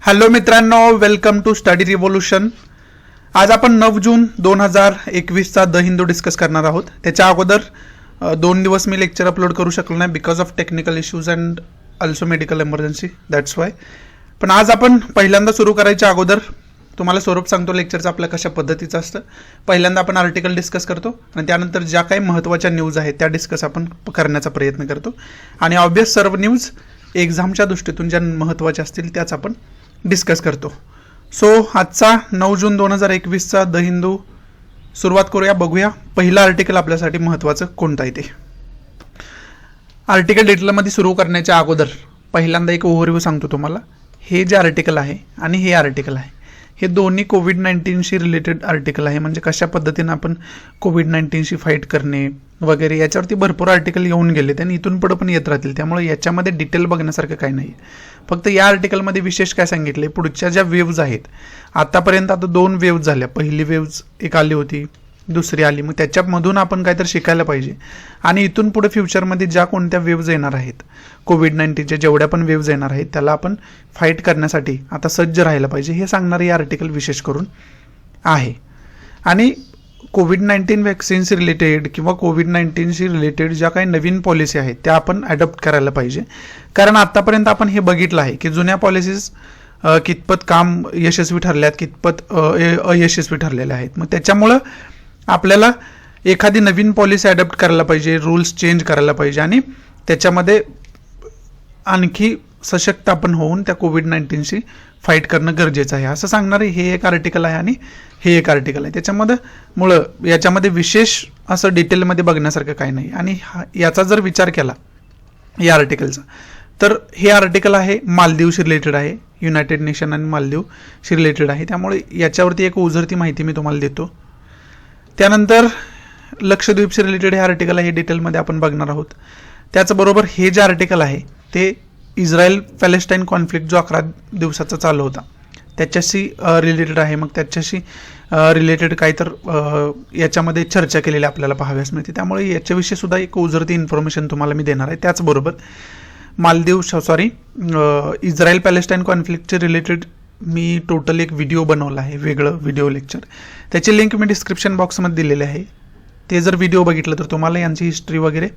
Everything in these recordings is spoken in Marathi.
हॅलो मित्रांनो, वेलकम टू स्टडी रिव्होल्यूशन. आज आपण 9 जून 2021चा द हिंदू डिस्कस करणार आहोत. त्याच्या अगोदर 2 दिवस मी लेक्चर अपलोड करू शकलो नाही because of technical issues and also medical emergency, that's why. पण आज आपण पहिल्यांदा सुरू करायच्या अगोदर तुम्हाला स्वरूप सांगतो लेक्चरचं आपल्या कशा पद्धतीचं असतं. पहिल्यांदा आपण आर्टिकल डिस्कस करतो आणि त्यानंतर ज्या काही महत्त्वाच्या न्यूज आहेत त्या डिस्कस आपण करण्याचा प्रयत्न करतो. आणि ऑब्वियस सर्व न्यूज एक्झामच्या दृष्टीतून ज्या महत्त्वाच्या असतील त्याच आपण डिस्कस करतो. सो आजचा 9 जून 2021चा द हिंदू सुरुवात करूया. बघूया पहिला आर्टिकल आपल्यासाठी महत्त्वाचं कोणतं आहे ते. आर्टिकल डिटेलमध्ये सुरू करण्याच्या अगोदर पहिल्यांदा एक ओव्हरव्ह्यू सांगतो तुम्हाला. हे जे आर्टिकल आहे आणि हे आर्टिकल आहे हे दोन्ही कोविड-19शी रिलेटेड आर्टिकल आहे. म्हणजे कशा पद्धतीनं आपण कोविड-19शी फाईट करणे वगैरे याच्यावरती भरपूर आर्टिकल येऊन गेले आणि इथून पुढे पण येत राहतील. त्यामुळे याच्यामध्ये डिटेल बघण्यासारखं काही नाही. फक्त या आर्टिकलमध्ये विशेष काय सांगितले, पुढच्या ज्या वेव्ज आहेत आतापर्यंत आता 2 वेव्ज झाल्या. पहिली वेव्ज एक आली होती, दुसरी आली. मग त्याच्यामधून आपण काहीतरी शिकायला पाहिजे आणि इथून पुढे फ्युचरमध्ये ज्या कोणत्या वेव्ज येणार आहेत, कोविड-19च्या जेवढ्या पण वेव्ज येणार आहेत त्याला आपण फाईट करण्यासाठी आता सज्ज राहायला पाहिजे हे सांगणारे हे आर्टिकल विशेष करून आहे. आणि कोविड-19 वॅक्सिन्स रिलेटेड किंवा कोविड-19शी रिलेटेड ज्या काही नवीन पॉलिसी आहेत त्या आपण ॲडॉप्ट करायला पाहिजे. कारण आत्तापर्यंत आपण हे बघितलं आहे की जुन्या पॉलिसीज कितपत काम यशस्वी ठरल्यात, कितपत अयशस्वी ठरलेल्या आहेत. मग त्याच्यामुळं आपल्याला एखादी नवीन पॉलिसी ॲडॉप्ट करायला पाहिजे, रूल्स चेंज करायला पाहिजे आणि त्याच्यामध्ये आणखी सशक्त आपण होऊन त्या कोविड-19शी फाईट करणं गरजेचं आहे असं सांगणारे हे एक आर्टिकल आहे आणि हे एक आर्टिकल आहे. त्याच्यामुळं याच्यामध्ये विशेष असं डिटेलमध्ये बघण्यासारखं काही नाही. आणि याचा जर विचार केला या आर्टिकलचा तर हे आर्टिकल आहे मालदीवशी रिलेटेड आहे, युनायटेड नेशन आणि मालदीवशी रिलेटेड आहे. त्यामुळे याच्यावरती एक उजळती माहिती मी तुम्हाला देतो. त्यानंतर लक्षद्वीपशी रिलेटेड हे आर्टिकल आहे, हे डिटेलमध्ये आपण बघणार आहोत. त्याचबरोबर हे जे आर्टिकल आहे ते इस्रायल पॅलेस्टाईन कॉन्फ्लिक्ट जो 11 दिवसाचा चालू होता त्याच्याशी रिलेटेड आहे. मग त्याच्याशी रिलेटेड काही तर याच्यामध्ये चर्चा केलेली आपल्याला पाहाव्यास मिळते. त्यामुळे याच्याविषयी सुद्धा एक उजळती इन्फॉर्मेशन तुम्हाला मी देणार आहे. त्याचबरोबर इस्रायल पॅलेस्टाईन कॉन्फ्लिक्टचे रिलेटेड मी टोटल एक व्हिडिओ बनवला आहे, वेगळं व्हिडिओ लेक्चर. त्याची लिंक मी डिस्क्रिप्शन बॉक्समध्ये दिलेली आहे. ते जर व्हिडिओ बघितलं तर तुम्हाला यांची हिस्ट्री वगैरे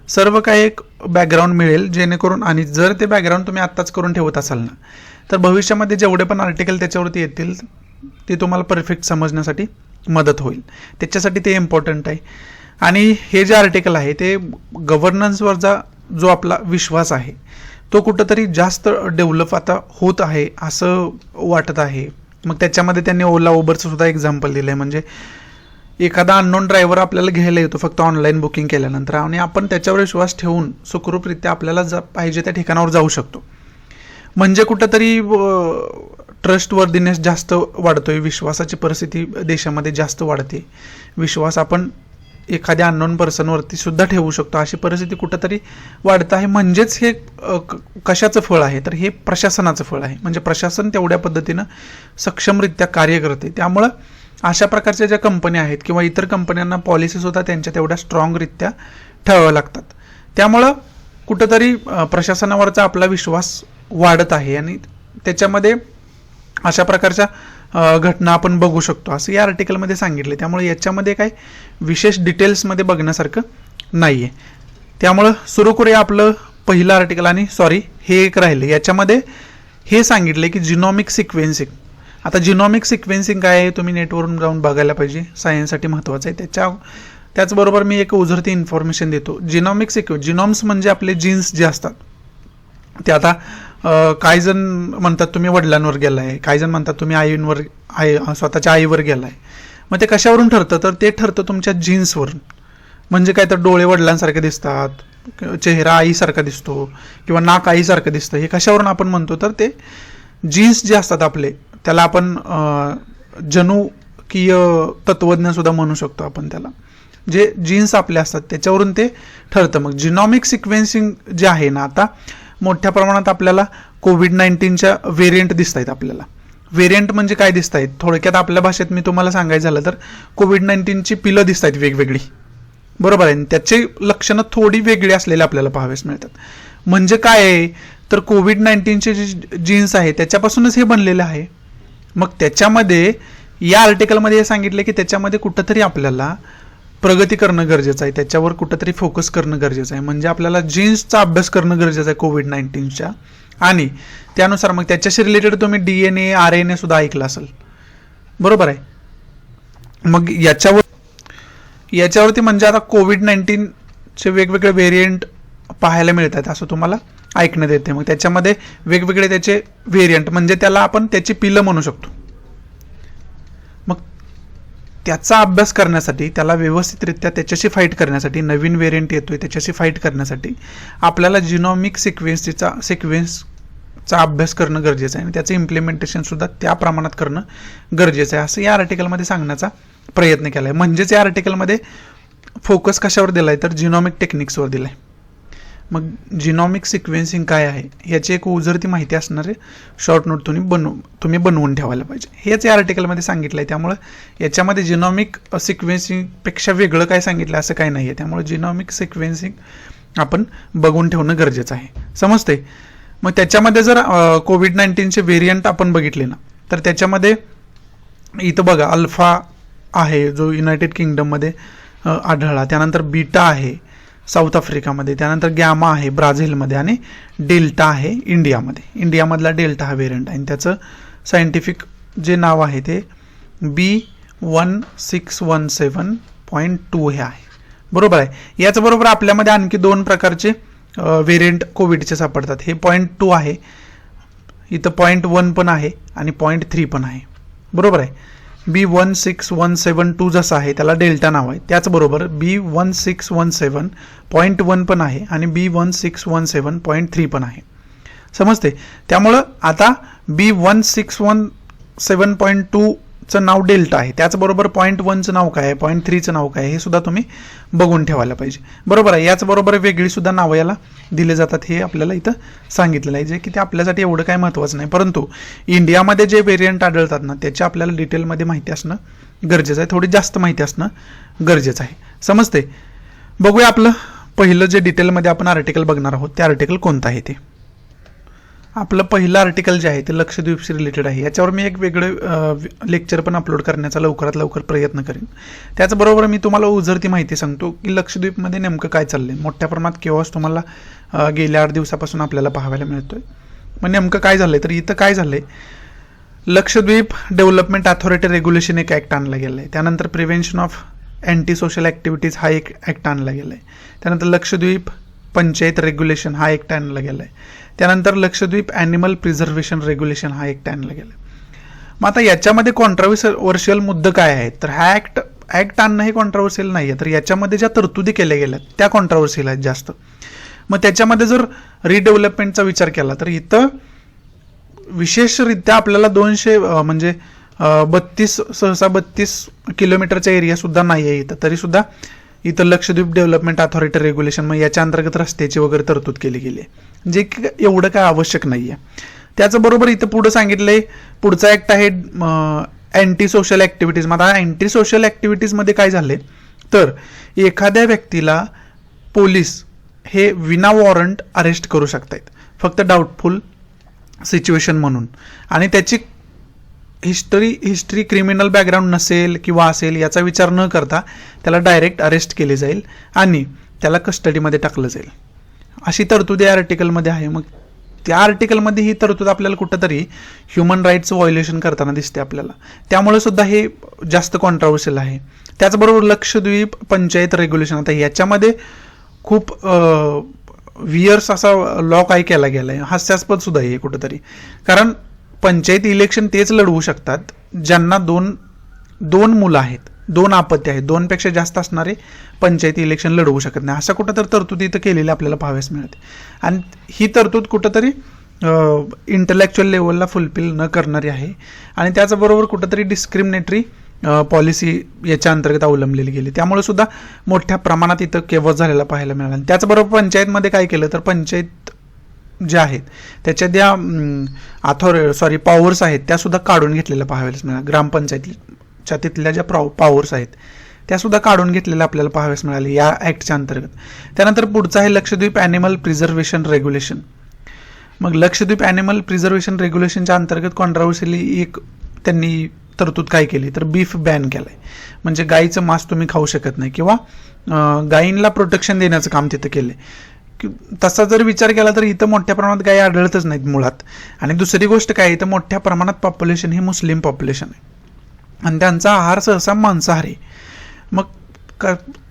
सर्व काही एक बॅकग्राऊंड मिळेल. जेणेकरून आणि जर ते बॅकग्राऊंड तुम्ही आत्ताच करून ठेवत असाल ना तर भविष्यामध्ये जेवढे पण आर्टिकल त्याच्यावरती येतील ते तुम्हाला परफेक्ट समजण्यासाठी मदत होईल. त्याच्यासाठी ते इम्पॉर्टंट आहे. आणि हे जे आर्टिकल आहे ते गव्हर्नन्सवरचा जो आपला विश्वास आहे तो कुठंतरी जास्त डेव्हलप आता होत आहे असं वाटत आहे. मग त्याच्यामध्ये त्यांनी ओला उबरचं सुद्धा एक्झाम्पल दिलं आहे. म्हणजे एखादा अननोन ड्रायव्हर आपल्याला घ्यायला येतो फक्त ऑनलाईन बुकिंग केल्यानंतर आणि आपण त्याच्यावर विश्वास ठेवून सुखरूपरित्या आपल्याला पाहिजे त्या ठिकाणावर जाऊ शकतो. म्हणजे कुठंतरी ट्रस्टवर्दीनेस जास्त वाढतोय, विश्वासाची परिस्थिती देशामध्ये जास्त वाढते. विश्वास आपण एखाद्या अननोन पर्सनवरती सुद्धा ठेवू शकतो अशी परिस्थिती कुठंतरी वाढत आहे. म्हणजेच हे कशाचं फळ आहे तर हे प्रशासनाचं फळ आहे. म्हणजे प्रशासन तेवढ्या पद्धतीनं सक्षमरित्या कार्य करते. त्यामुळं अशा प्रकारच्या ज्या कंपन्या आहेत किंवा इतर कंपन्यांना पॉलिसीसुद्धा त्यांच्या तेवढ्या स्ट्रॉंगरित्या ठेवाव्या लागतात. त्यामुळं कुठंतरी प्रशासनावरचा आपला विश्वास वाढत आहे आणि त्याच्यामध्ये अशा प्रकारच्या घटना आपण बघू शकतो असं या आर्टिकलमध्ये सांगितले. त्यामुळे याच्यामध्ये काही विशेष डिटेल्समध्ये बघण्यासारखं नाही आहे. त्यामुळं सुरू करूया आपलं पहिलं आर्टिकल. आणि हे एक राहिले. याच्यामध्ये हे सांगितले की जिनॉमिक सिक्वेन्सिंग. आता जिनॉमिक सिक्वेन्सिंग काय आहे तुम्ही नेटवरून जाऊन बघायला पाहिजे, सायन्ससाठी महत्त्वाचं आहे. त्याचबरोबर मी एक उजळती इन्फॉर्मेशन देतो. जिनॉमिक जिनॉम्स म्हणजे आपले जीन्स जे असतात ते आता काही जण म्हणतात तुम्ही वडिलांवर गेलाय, काही जण म्हणतात तुम्ही स्वतःच्या आईवर गेलाय. मग ते कशावरून ठरतं तर ते ठरतं तुमच्या जीन्सवरून. म्हणजे काय तर डोळे वडिलांसारखे दिसतात, चेहरा आईसारखा दिसतो किंवा नाक आईसारखं दिसतं. हे कशावरून आपण म्हणतो तर ते जीन्स जे असतात आपले त्याला आपण जनुकीय तत्वज्ञ सुद्धा म्हणू शकतो आपण त्याला. जे जीन्स आपले असतात त्याच्यावरून ते ठरतं. मग जिनॉमिक सिक्वेन्सिंग जे आहे ना आता मोठ्या प्रमाणात आपल्याला कोविड-19च्या व्हेरियंट दिसत आहेत. आपल्याला व्हेरियंट म्हणजे काय दिसत आहेत थोडक्यात आपल्या भाषेत मी तुम्हाला सांगायचं झालं तर कोविड-19ची पिलं दिसत आहेत वेगवेगळी, बरोबर आहे. त्याचे लक्षणं थोडी वेगळी असलेले आपल्याला पाहावेस मिळतात. म्हणजे काय आहे तर कोविड-19चे जे जीन्स आहे त्याच्यापासूनच हे बनलेलं आहे. मग त्याच्यामध्ये या आर्टिकलमध्ये हे सांगितलं की त्याच्यामध्ये कुठंतरी आपल्याला प्रगती करणं गरजेचं आहे, त्याच्यावर कुठंतरी फोकस करणं गरजेचं आहे. म्हणजे आपल्याला जीन्सचा अभ्यास करणं गरजेचं आहे कोविड-19च्या. आणि त्यानुसार मग त्याच्याशी रिलेटेड तुम्ही DNA RNA सुद्धा ऐकलं असेल, बरोबर आहे. मग याच्यावरती म्हणजे आता कोविड-19चे वेगवेगळे व्हेरियंट पाहायला मिळतात असं तुम्हाला ऐकण्यात येते. मग त्याच्यामध्ये वेगवेगळे त्याचे व्हेरियंट म्हणजे त्याला आपण त्याची पिलं म्हणू शकतो. मग त्याचा अभ्यास करण्यासाठी, त्याला व्यवस्थितरित्या त्याच्याशी फाईट करण्यासाठी, नवीन व्हेरियंट येतोय त्याच्याशी फाईट करण्यासाठी आपल्याला जिनोमिक सिक्वेन्सचा अभ्यास करणं गरजेचं आहे आणि त्याचं इम्प्लिमेंटेशन सुद्धा त्या प्रमाणात करणं गरजेचं आहे असं या आर्टिकलमध्ये सांगण्याचा प्रयत्न केला आहे. म्हणजेच या आर्टिकलमध्ये फोकस कशावर दिला आहे तर जिनोमिक टेक्निक्सवर दिला आहे. मग जिनोमिक सिक्वेन्सिंग काय आहे याची एक उजळती माहिती असणारे शॉर्ट नोट तुम्ही बनवून ठेवायला पाहिजे. हेच या आर्टिकलमध्ये सांगितलं आहे. त्यामुळे याच्यामध्ये जिनोमिक सिक्वेन्सिंगपेक्षा वेगळं काय सांगितलं असं काही नाही आहे. त्यामुळे जिनोमिक सिक्वेन्सिंग आपण बघून ठेवणं गरजेचं आहे. समजते. मग त्याच्यामध्ये जर कोविड-19चे व्हेरियंट आपण बघितले ना तर त्याच्यामध्ये इथं बघा अल्फा आहे जो युनायटेड किंगडममध्ये आढळला, त्यानंतर बीटा आहे साऊथ आफ्रिकामध्ये, त्यानंतर गॅमा आहे ब्राझीलमध्ये आणि डेल्टा आहे इंडियामध्ये. इंडियामधला डेल्टा हा व्हेरियंट आहे आणि त्याचं सायंटिफिक जे नाव आहे ते B1617.2 हे आहे, बरोबर आहे. याचबरोबर आपल्यामध्ये आणखी 2 प्रकारचे व्हेरियंट कोविडचे सापडतात. हे 0.2 आहे, इथं 0.1 पण आहे आणि 0.3 पण आहे, बरोबर आहे. B16172 जसं आहे त्याला डेल्टा नाव आहे, त्याचबरोबर B1617.1 पण आहे आणि B1617.3 पण आहे. समजते. त्यामुळं आता B1617.2 चं नाव डेल्टा आहे, त्याचबरोबर 0.1चं नाव काय आहे, 0.3चं नाव काय आहे हे सुद्धा तुम्ही बघून ठेवायला पाहिजे, बरोबर आहे. याचबरोबर वेगळी सुद्धा नावं याला दिले जातात हे आपल्याला इथं सांगितलेलं आहे, जे की ते आपल्यासाठी एवढं काय महत्त्वाचं नाही. परंतु इंडियामध्ये जे व्हेरियंट आढळतात ना त्याची आपल्याला डिटेलमध्ये माहिती असणं गरजेचं आहे, थोडी जास्त माहिती असणं गरजेचं आहे. समजते. बघूया आपलं पहिलं जे डिटेलमध्ये आपण आर्टिकल बघणार आहोत ते आर्टिकल कोणतं आहे ते. आपलं पहिलं आर्टिकल जे आहे ते लक्षद्वीपशी रिलेटेड आहे. याच्यावर मी एक वेगळं लेक्चर पण अपलोड करण्याचा लवकरात लवकर प्रयत्न करेन. त्याचबरोबर मी तुम्हाला उजळती माहिती सांगतो की लक्षद्वीपमध्ये नेमकं काय चाललंय. मोठ्या प्रमाणात केव्हाच तुम्हाला गेल्या 8 दिवसापासून आपल्याला पाहायला मिळतोय. मग नेमकं काय झालंय तर इथं काय झालंय, लक्षद्वीप डेव्हलपमेंट अथॉरिटी रेग्युलेशन एक ॲक्ट आणला गेला आहे. त्यानंतर prevention of anti social activities हा एक ॲक्ट आणला गेला आहे. त्यानंतर लक्षद्वीप पंचायत रेग्युलेशन हा ॲक्ट आणला गेला आहे. त्यानंतर लक्षद्वीप ॲनिमल प्रिझर्वेशन रेग्युलेशन हा ॲक्ट आणला गेला. मग आता याच्यामध्ये कॉन्ट्रोवर्शियल मुद्दे काय आहेत तर हा ॲक्ट आणणं हे कॉन्ट्रोवर्शियल नाही आहे, तर याच्यामध्ये ज्या तरतुदी केल्या गेल्या त्या कॉन्ट्रोवर्शियल आहेत जास्त. मग त्याच्यामध्ये जर रिडेव्हलपमेंटचा विचार केला तर इथं विशेषरित्या आपल्याला 200 म्हणजे 32 किलोमीटरचा एरिया सुद्धा नाही आहे इथं, तरी सुद्धा इथं लक्षद्वीप डेव्हलपमेंट अथॉरिटी रेग्युलेशन मग याच्या अंतर्गत रस्त्याची वगैरे तरतूद केली गेली आहे, जे की एवढं काय आवश्यक नाही आहे. त्याचबरोबर इथं पुढं सांगितलंय पुढचा ॲक्ट आहे अँटी सोशल ॲक्टिव्हिटीज. मग आता अँटी सोशल ॲक्टिव्हिटीजमध्ये काय झाले तर एखाद्या व्यक्तीला पोलीस हे विना वॉरंट अरेस्ट करू शकतात फक्त डाऊटफुल सिच्युएशन म्हणून, आणि त्याची हिस्ट्री क्रिमिनल बॅकग्राऊंड नसेल किंवा असेल याचा विचार न करता त्याला डायरेक्ट अरेस्ट केले जाईल आणि त्याला कस्टडीमध्ये टाकलं जाईल, अशी तरतूद या आर्टिकलमध्ये आहे. मग त्या आर्टिकलमध्ये ही तरतूद आपल्याला कुठंतरी ह्युमन राईट्सचं व्हायोलेशन करताना दिसते आपल्याला, त्यामुळे सुद्धा हे जास्त कॉन्ट्रोवर्शियल आहे. त्याचबरोबर लक्षद्वीप पंचायत रेग्युलेशन, आता याच्यामध्ये खूप वियर्स असा लॉ काय केला गेला आहे, हास्यास्पद सुद्धा आहे कुठंतरी. कारण पंचायत इलेक्शन तेच लढवू शकतात ज्यांना दोन मुलं आहेत, 2 अपत्य आहेत, 2पेक्षा जास्त असणारे पंचायत इलेक्शन लढवू शकत नाही, अशा कुठंतरी तरतूद इथं केलेली आपल्याला पाहाव्यास मिळते. आणि ही तरतूद कुठंतरी इंटलेक्च्युअल लेवलला फुलफिल न करणारी आहे आणि त्याचबरोबर कुठंतरी डिस्क्रिमिनेटरी पॉलिसी याच्या अंतर्गत अवलंबलेली गेली, त्यामुळे सुद्धा मोठ्या प्रमाणात इथं केवळ झालेला पाहायला मिळाला. त्याचबरोबर पंचायतमध्ये काय केलं तर पंचायत ज्या आहेत त्याच्या ज्या पॉवर्स आहेत त्या सुद्धा काढून घेतलेल्या पाहाव्यास मिळाल्या. ग्रामपंचायतीच्या तिथल्या ज्या पॉवर्स आहेत त्या सुद्धा काढून घेतलेल्या आपल्याला पाहाव्यास मिळाले या ॲक्टच्या अंतर्गत. त्यानंतर पुढचं आहे लक्षद्वीप ॲनिमल प्रिझर्वेशन रेग्युलेशन. मग लक्षद्वीप ॲनिमल प्रिझर्वेशन रेग्युलेशनच्या अंतर्गत कॉन्ट्रोवर्शियली एक त्यांनी तरतूद काय केली तर बीफ बॅन केलंय, म्हणजे गाईचं मांस तुम्ही खाऊ शकत नाही किंवा गायींना प्रोटेक्शन देण्याचं काम तिथं केलंय. तसा जर विचार केला तर इथं मोठ्या प्रमाणात गायी आढळतच नाहीत मुळात. आणि दुसरी गोष्ट काय, इथं मोठ्या प्रमाणात पॉप्युलेशन हे मुस्लिम पॉप्युलेशन आहे आणि त्यांचा आहार सहसा मांसाहारी. मग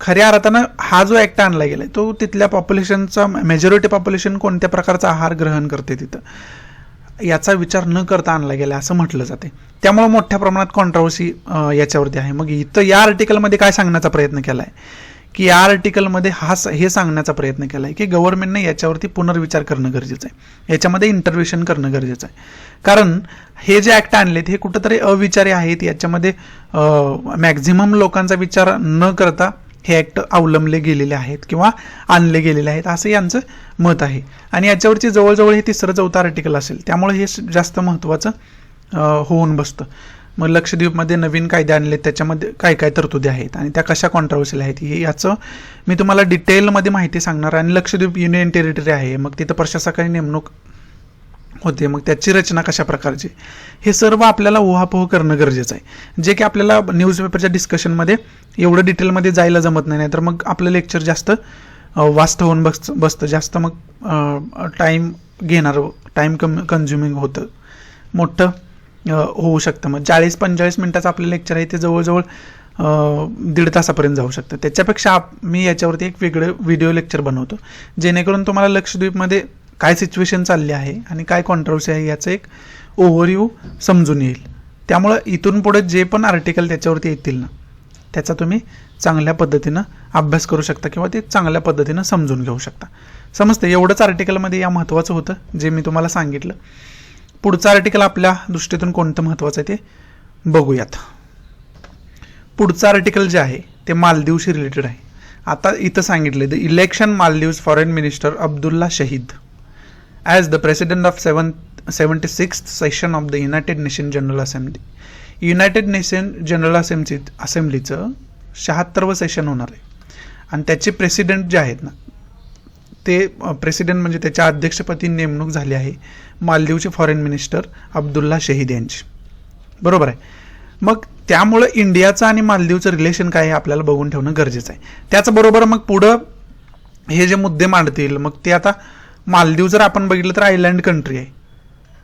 खऱ्या अर्थानं हा जो ॲक्ट आणला गेलाय तो तिथल्या पॉप्युलेशनचा मेजॉरिटी पॉप्युलेशन कोणत्या प्रकारचा आहार ग्रहण करते तिथं याचा विचार न करता आणला गेला असं म्हटलं जाते. त्यामुळे मोठ्या प्रमाणात कॉन्ट्रोवर्सी याच्यावरती आहे. मग इथं या आर्टिकलमध्ये काय सांगण्याचा प्रयत्न केला आहे की या आर्टिकलमध्ये हे सांगण्याचा प्रयत्न केला आहे की गव्हर्नमेंटने याच्यावरती पुनर्विचार करणं गरजेचं आहे, याच्यामध्ये इंटरव्हेन्शन करणं गरजेचं आहे. कारण हे जे ॲक्ट आणलेत हे कुठंतरी अविचारी आहेत, याच्यामध्ये मॅक्झिमम लोकांचा विचार न करता हे ॲक्ट अवलंबले गेलेले आहेत किंवा आणले गेलेले आहेत असं यांचं मत आहे. आणि याच्यावरची जवळजवळ हे 3-4 आर्टिकल असेल, त्यामुळे हे जास्त महत्त्वाचं होऊन बसतं. मग लक्षद्वीपमध्ये नवीन कायदे आणले, त्याच्यामध्ये काय काय तरतुदी आहेत आणि त्या कशा कॉन्ट्रोवर्शियल आहेत हे याचं मी तुम्हाला डिटेलमध्ये माहिती सांगणार. आणि लक्षद्वीप युनियन टेरिटरी आहे, मग तिथं प्रशासकाची नेमणूक होते, मग त्याची रचना कशा प्रकारची, हे सर्व आपल्याला उहापोह करणं गरजेचं आहे, जे की आपल्याला न्यूजपेपरच्या डिस्कशनमध्ये एवढं डिटेलमध्ये जायला जमत नाही. तर मग आपलं लेक्चर जास्त वास्ट होऊन बसतं, जास्त मग टाईम घेणार, टाईम कन्झ्युमिंग होतं, मोठं होऊ शकतं. मग 40-45 मिनिटाचं आपलं लेक्चर आहे ते जवळजवळ 1.5 तासापर्यंत जाऊ शकतं. त्याच्यापेक्षा मी याच्यावरती एक वेगळं व्हिडिओ लेक्चर बनवतो जेणेकरून तुम्हाला लक्षद्वीपमध्ये काय सिच्युएशन चालली आहे आणि काय कॉन्ट्रोवर्सी आहे याचं एक ओव्हरव्ह्यू समजून येईल. त्यामुळं इथून पुढे जे पण आर्टिकल त्याच्यावरती येतील ना त्याचा तुम्ही चांगल्या पद्धतीनं अभ्यास करू शकता किंवा ते चांगल्या पद्धतीनं समजून घेऊ शकता. समजतं, एवढंच आर्टिकलमध्ये या महत्त्वाचं होतं जे मी तुम्हाला सांगितलं. पुढचं आर्टिकल आपल्या दृष्टीतून कोणतं महत्त्वाचं आहे ते बघूयात. पुढचं आर्टिकल जे आहे ते मालदीवशी रिलेटेड आहे. आता इथं सांगितलं the election Maldives foreign minister Abdulla Shahid as the president of 76th session of the United Nation General Assembly. United Nation General असेंब्लीचं 76वं सेशन होणार आहे आणि त्याचे प्रेसिडेंट जे आहेत ना ते प्रेसिडेंट म्हणजे त्याच्या अध्यक्षपदी नेमणूक झाली आहे मालदीवचे फॉरेन मिनिस्टर अब्दुल्ला शहीद यांची. बरोबर आहे. मग त्यामुळं इंडियाचं आणि मालदीवचं रिलेशन काय आहे आपल्याला बघून ठेवणं गरजेचं आहे. त्याचबरोबर मग पुढं हे जे मुद्दे मांडतील मग ते आता मालदीव जर आपण बघितलं तर आयलँड कंट्री आहे,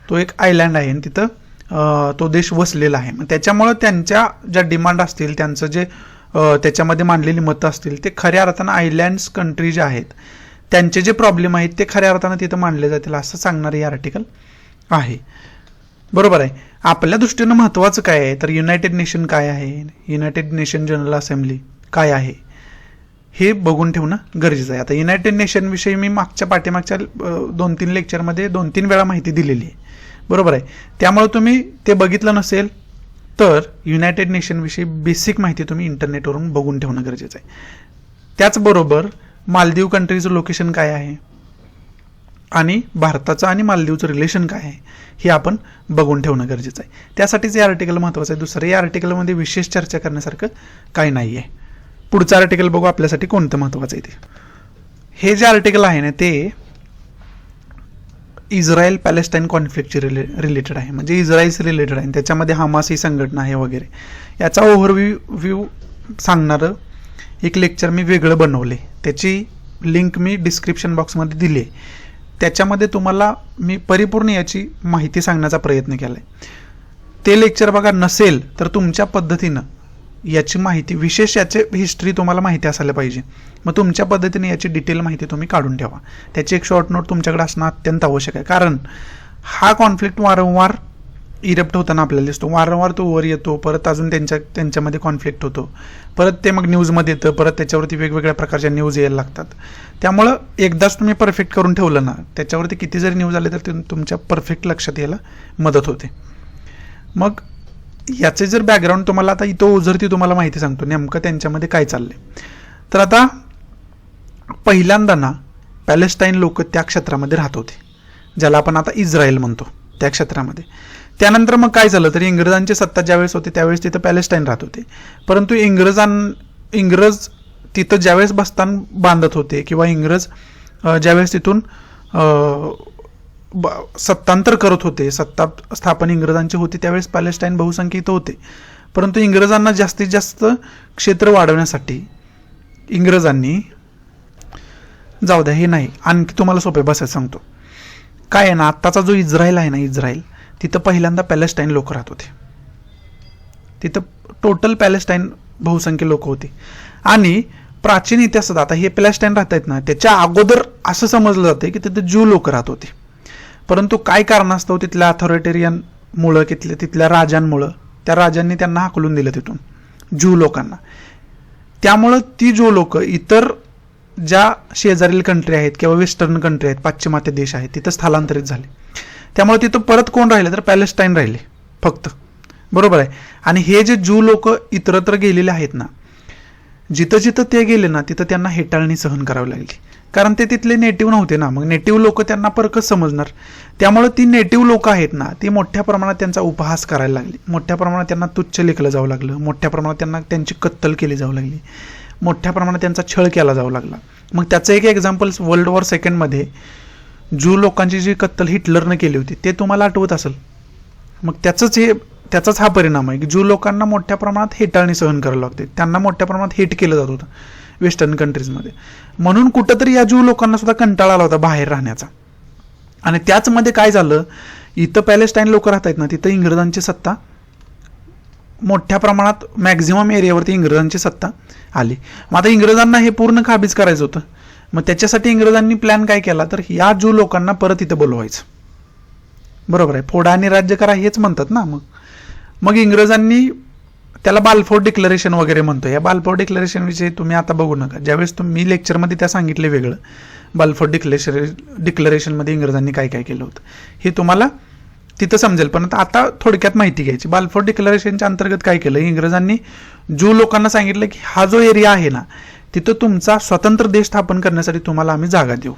तो एक आयलँड आहे आणि तिथं तो देश वसलेला आहे. मग त्याच्यामुळं त्यांच्या ज्या डिमांड असतील, त्यांचं जे त्याच्यामध्ये मांडलेली मतं असतील ते खऱ्या अर्थानं आयलँड्स कंट्री जे आहेत त्यांचे जे प्रॉब्लेम आहेत ते खऱ्या अर्थानं तिथं मांडले जातील असं सांगणारे हे आर्टिकल आहे. बरोबर आहे. आपल्या दृष्टीनं महत्त्वाचं काय आहे तर युनायटेड नेशन काय आहे, युनायटेड नेशन जनरल असेंब्ली काय आहे हे बघून ठेवणं गरजेचं आहे. आता युनायटेड नेशनविषयी मी पाठीमागच्या 2-3 लेक्चरमध्ये 2-3 वेळा माहिती दिलेली आहे. बरोबर आहे. त्यामुळे तुम्ही ते बघितलं नसेल तर युनायटेड नेशनविषयी बेसिक माहिती तुम्ही इंटरनेटवरून बघून ठेवणं गरजेचं आहे. त्याचबरोबर मालदीव कंट्रीचं लोकेशन काय आहे आणि भारताचं आणि मालदीवचं रिलेशन काय आहे हे आपण बघून ठेवणं गरजेचं आहे. त्यासाठीच हे आर्टिकल महत्त्वाचं आहे. दुसरं या आर्टिकलमध्ये विशेष चर्चा करण्यासारखं काही नाही आहे. पुढचं आर्टिकल बघू आपल्यासाठी कोणतं महत्त्वाचं आहे ते. हे जे आर्टिकल आहे ना ते इस्रायल पॅलेस्टाईन कॉन्फ्लिक्टची रिलेटेड आहे, म्हणजे इस्रायलशी रिलेटेड आहे. त्याच्यामध्ये हमास ही संघटना आहे वगैरे याचा ओव्हरव्ह्यू सांगणारं एक लेक्चर मी वेगळं बनवले, त्याची लिंक मी डिस्क्रिप्शन बॉक्समध्ये दिली आहे. त्याच्यामध्ये तुम्हाला मी परिपूर्ण याची माहिती सांगण्याचा प्रयत्न केला आहे. ते लेक्चर बघा, नसेल तर तुमच्या पद्धतीनं याची माहिती विशेष याचे हिस्ट्री तुम्हाला माहिती असायला पाहिजे. मग तुमच्या पद्धतीने याची डिटेल माहिती तुम्ही काढून ठेवा. त्याची एक शॉर्ट नोट तुमच्याकडे असणं अत्यंत आवश्यक आहे. कारण हा कॉन्फ्लिक्ट वारंवार इरप्ट होताना आपल्याला दिसतो, वारंवार तो वर येतो, परत अजून त्यांच्यामध्ये कॉन्फ्लिक्ट होतो, परत ते मग न्यूजमध्ये येतं, परत त्याच्यावरती वेगवेगळ्या प्रकारच्या न्यूज यायला लागतात. त्यामुळं एकदाच तुम्ही परफेक्ट करून ठेवलं ना त्याच्यावरती किती जरी न्यूज आले तर ते तुमच्या परफेक्ट लक्षात यायला मदत होते. मग याचे जर बॅकग्राऊंड तुम्हाला आता इथं ओझरती तुम्हाला माहिती सांगतो नेमकं त्यांच्यामध्ये काय चाललंय. तर आता पहिल्यांदा ना पॅलेस्टाईन लोक त्या क्षेत्रामध्ये राहत होते, ज्याला आपण आता इस्रायल म्हणतो, त्या क्षेत्रामध्ये. त्यानंतर मग काय झालं तर इंग्रजांची सत्ता ज्यावेळेस होती त्यावेळेस तिथं पॅलेस्टाईन राहत होते. परंतु इंग्रज तिथं ज्यावेळेस बस्तान बांधत होते किंवा इंग्रज ज्यावेळेस तिथून सत्तांतर करत होते, सत्ता स्थापन इंग्रजांची होती, त्यावेळेस पॅलेस्टाईन बहुसंख्यित होते. परंतु इंग्रजांना जास्तीत जास्त क्षेत्र वाढवण्यासाठी इंग्रजांनी, जाऊ द्या हे नाही, आणखी तुम्हाला सोपे बसायला सांगतो. काय आहे ना, आत्ताचा जो इस्रायल आहे ना, इस्रायल, तिथं पहिल्यांदा पॅलेस्टाईन लोक राहत होते. तिथं टोटल पॅलेस्टाईन बहुसंख्य लोक होते. आणि प्राचीन इतिहासात आता हे पॅलेस्टाईन राहत आहेत ना, त्याच्या अगोदर असं समजलं जातं की तिथं ज्यू लोक राहत होते. परंतु काय कारणास्तव तिथल्या अथॉरिटेरियनमुळं, तिथल्या राजांमुळं, त्या राजांनी त्यांना हाकलून दिलं तिथून, ज्यू लोकांना. त्यामुळं ती ज्यू लोक इतर ज्या शेजारील कंट्री आहेत किंवा वेस्टर्न कंट्री आहेत, पाश्चिमात्य देश आहेत, तिथं स्थलांतरित झाले. त्यामुळे तिथं परत कोण राहिले तर पॅलेस्टाईन राहिले फक्त. बरोबर आहे. आणि हे जे ज्यू लोक इतरत्र गेलेले आहेत ना, जिथं जिथं ते गेले ना, तिथं त्यांना हेटाळणी सहन करावी लागली. कारण ते तिथले नेटिव्ह नव्हते ना, मग नेटिव्ह लोक त्यांना परकच समजणार. त्यामुळे ती नेटिव्ह लोक आहेत ना, ती मोठ्या प्रमाणात त्यांचा उपहास करायला लागली, मोठ्या प्रमाणात त्यांना तुच्छ लेखलं जाऊ लागलं, मोठ्या प्रमाणात त्यांना त्यांची कत्तल केली जाऊ लागली, मोठ्या प्रमाणात त्यांचा छळ केला जाऊ लागला. मग त्याचं एक एक्झाम्पल वर्ल्ड वॉर सेकंडमध्ये ज्यू लोकांची जी कत्तल हिटलरनं केली होती ते तुम्हाला आठवत असेल. मग त्याचाच हा परिणाम आहे की ज्यू लोकांना मोठ्या प्रमाणात हेटाळणी सहन करायला लागते, त्यांना मोठ्या प्रमाणात हेट केलं जात होतं वेस्टर्न कंट्रीजमध्ये. म्हणून कुठंतरी या ज्यू लोकांना सुद्धा कंटाळा आला होता बाहेर राहण्याचा. आणि त्याचमध्ये काय झालं, इथं पॅलेस्टाईन लोक राहत आहेत ना, तिथं इंग्रजांची सत्ता मोठ्या प्रमाणात, मॅक्झिमम एरियावरती इंग्रजांची सत्ता आली. मग आता इंग्रजांना हे पूर्ण काबीज करायचं होतं. मग त्याच्यासाठी इंग्रजांनी प्लॅन काय केला तर या ज्यू लोकांना परत इथं बोलवायचं. बरोबर आहे, फोडा आणि राज्य करा हेच म्हणतात ना. मग इंग्रजांनी त्याला बाल्फोर डिक्लरेशन वगैरे म्हणतो. या बाल्फोर डिक्लरेशन विषयी तुम्ही आता बघू नका, ज्यावेळेस मी लेक्चरमध्ये त्या सांगितले वेगळं, बाल्फोर डिक्लरेशनमध्ये इंग्रजांनी काय काय केलं होतं हे तुम्हाला तिथं समजेल. पण आता थोडक्यात माहिती घ्यायची. बाल्फोर डिक्लरेशनच्या अंतर्गत काय केलं, इंग्रजांनी ज्यू लोकांना सांगितलं की हा जो एरिया आहे ना, तिथं तुमचा स्वतंत्र देश स्थापन करण्यासाठी तुम्हाला आम्ही जागा देऊ.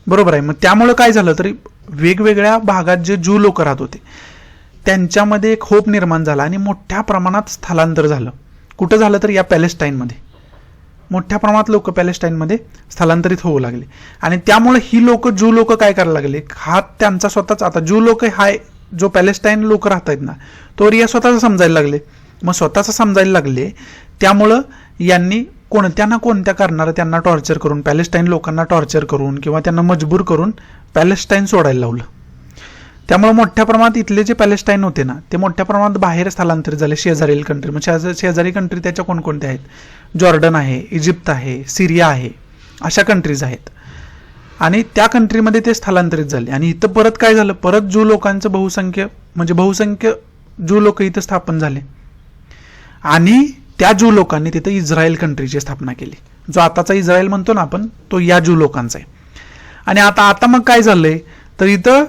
बरोबर आहे. मग त्यामुळे काय झालं तरी वेगवेगळ्या भागात जे ज्यू लोक राहत होते त्यांच्यामध्ये एक होप निर्माण झाला आणि मोठ्या प्रमाणात स्थलांतर झालं. कुठं झालं तर या पॅलेस्टाईनमध्ये मोठ्या प्रमाणात लोक पॅलेस्टाईनमध्ये स्थलांतरित होऊ लागले. आणि त्यामुळे ही लोक ज्यू लोक काय करायला लागले, हा त्यांचा स्वतःच, आता ज्यू लोक हा जो पॅलेस्टाईन लोक राहत आहेत ना, तो एरिया स्वतःचा समजायला लागले. मग स्वतःचा समजायला लागले त्यामुळं यांनी कोणत्या ना कोणत्या कारणाला त्यांना टॉर्चर करून, पॅलेस्टाईन लोकांना टॉर्चर करून किंवा त्यांना मजबूर करून पॅलेस्टाईन सोडायला लावलं. त्यामुळे मोठ्या प्रमाणात इथले जे पॅलेस्टाईन होते ना, ते मोठ्या प्रमाणात बाहेर स्थलांतरित झाले शेजारील कंट्री. मग शेजारी कंट्री त्याच्या कोणकोणत्या आहेत, जॉर्डन आहे, इजिप्त आहे, सिरिया आहे, अशा कंट्रीज आहेत. आणि त्या कंट्रीमध्ये ते स्थलांतरित झाले. आणि इथं परत काय झालं, परत ज्यू लोकांचं बहुसंख्य ज्यू लोक इथं स्थापन झाले. आणि त्या ज्यू लोकांनी तिथं इस्रायल कंट्रीची स्थापना केली. जो आताचा इस्रायल म्हणतो ना आपण, तो या ज्यू लोकांचा आहे. आणि आता मग काय झालंय तर इथं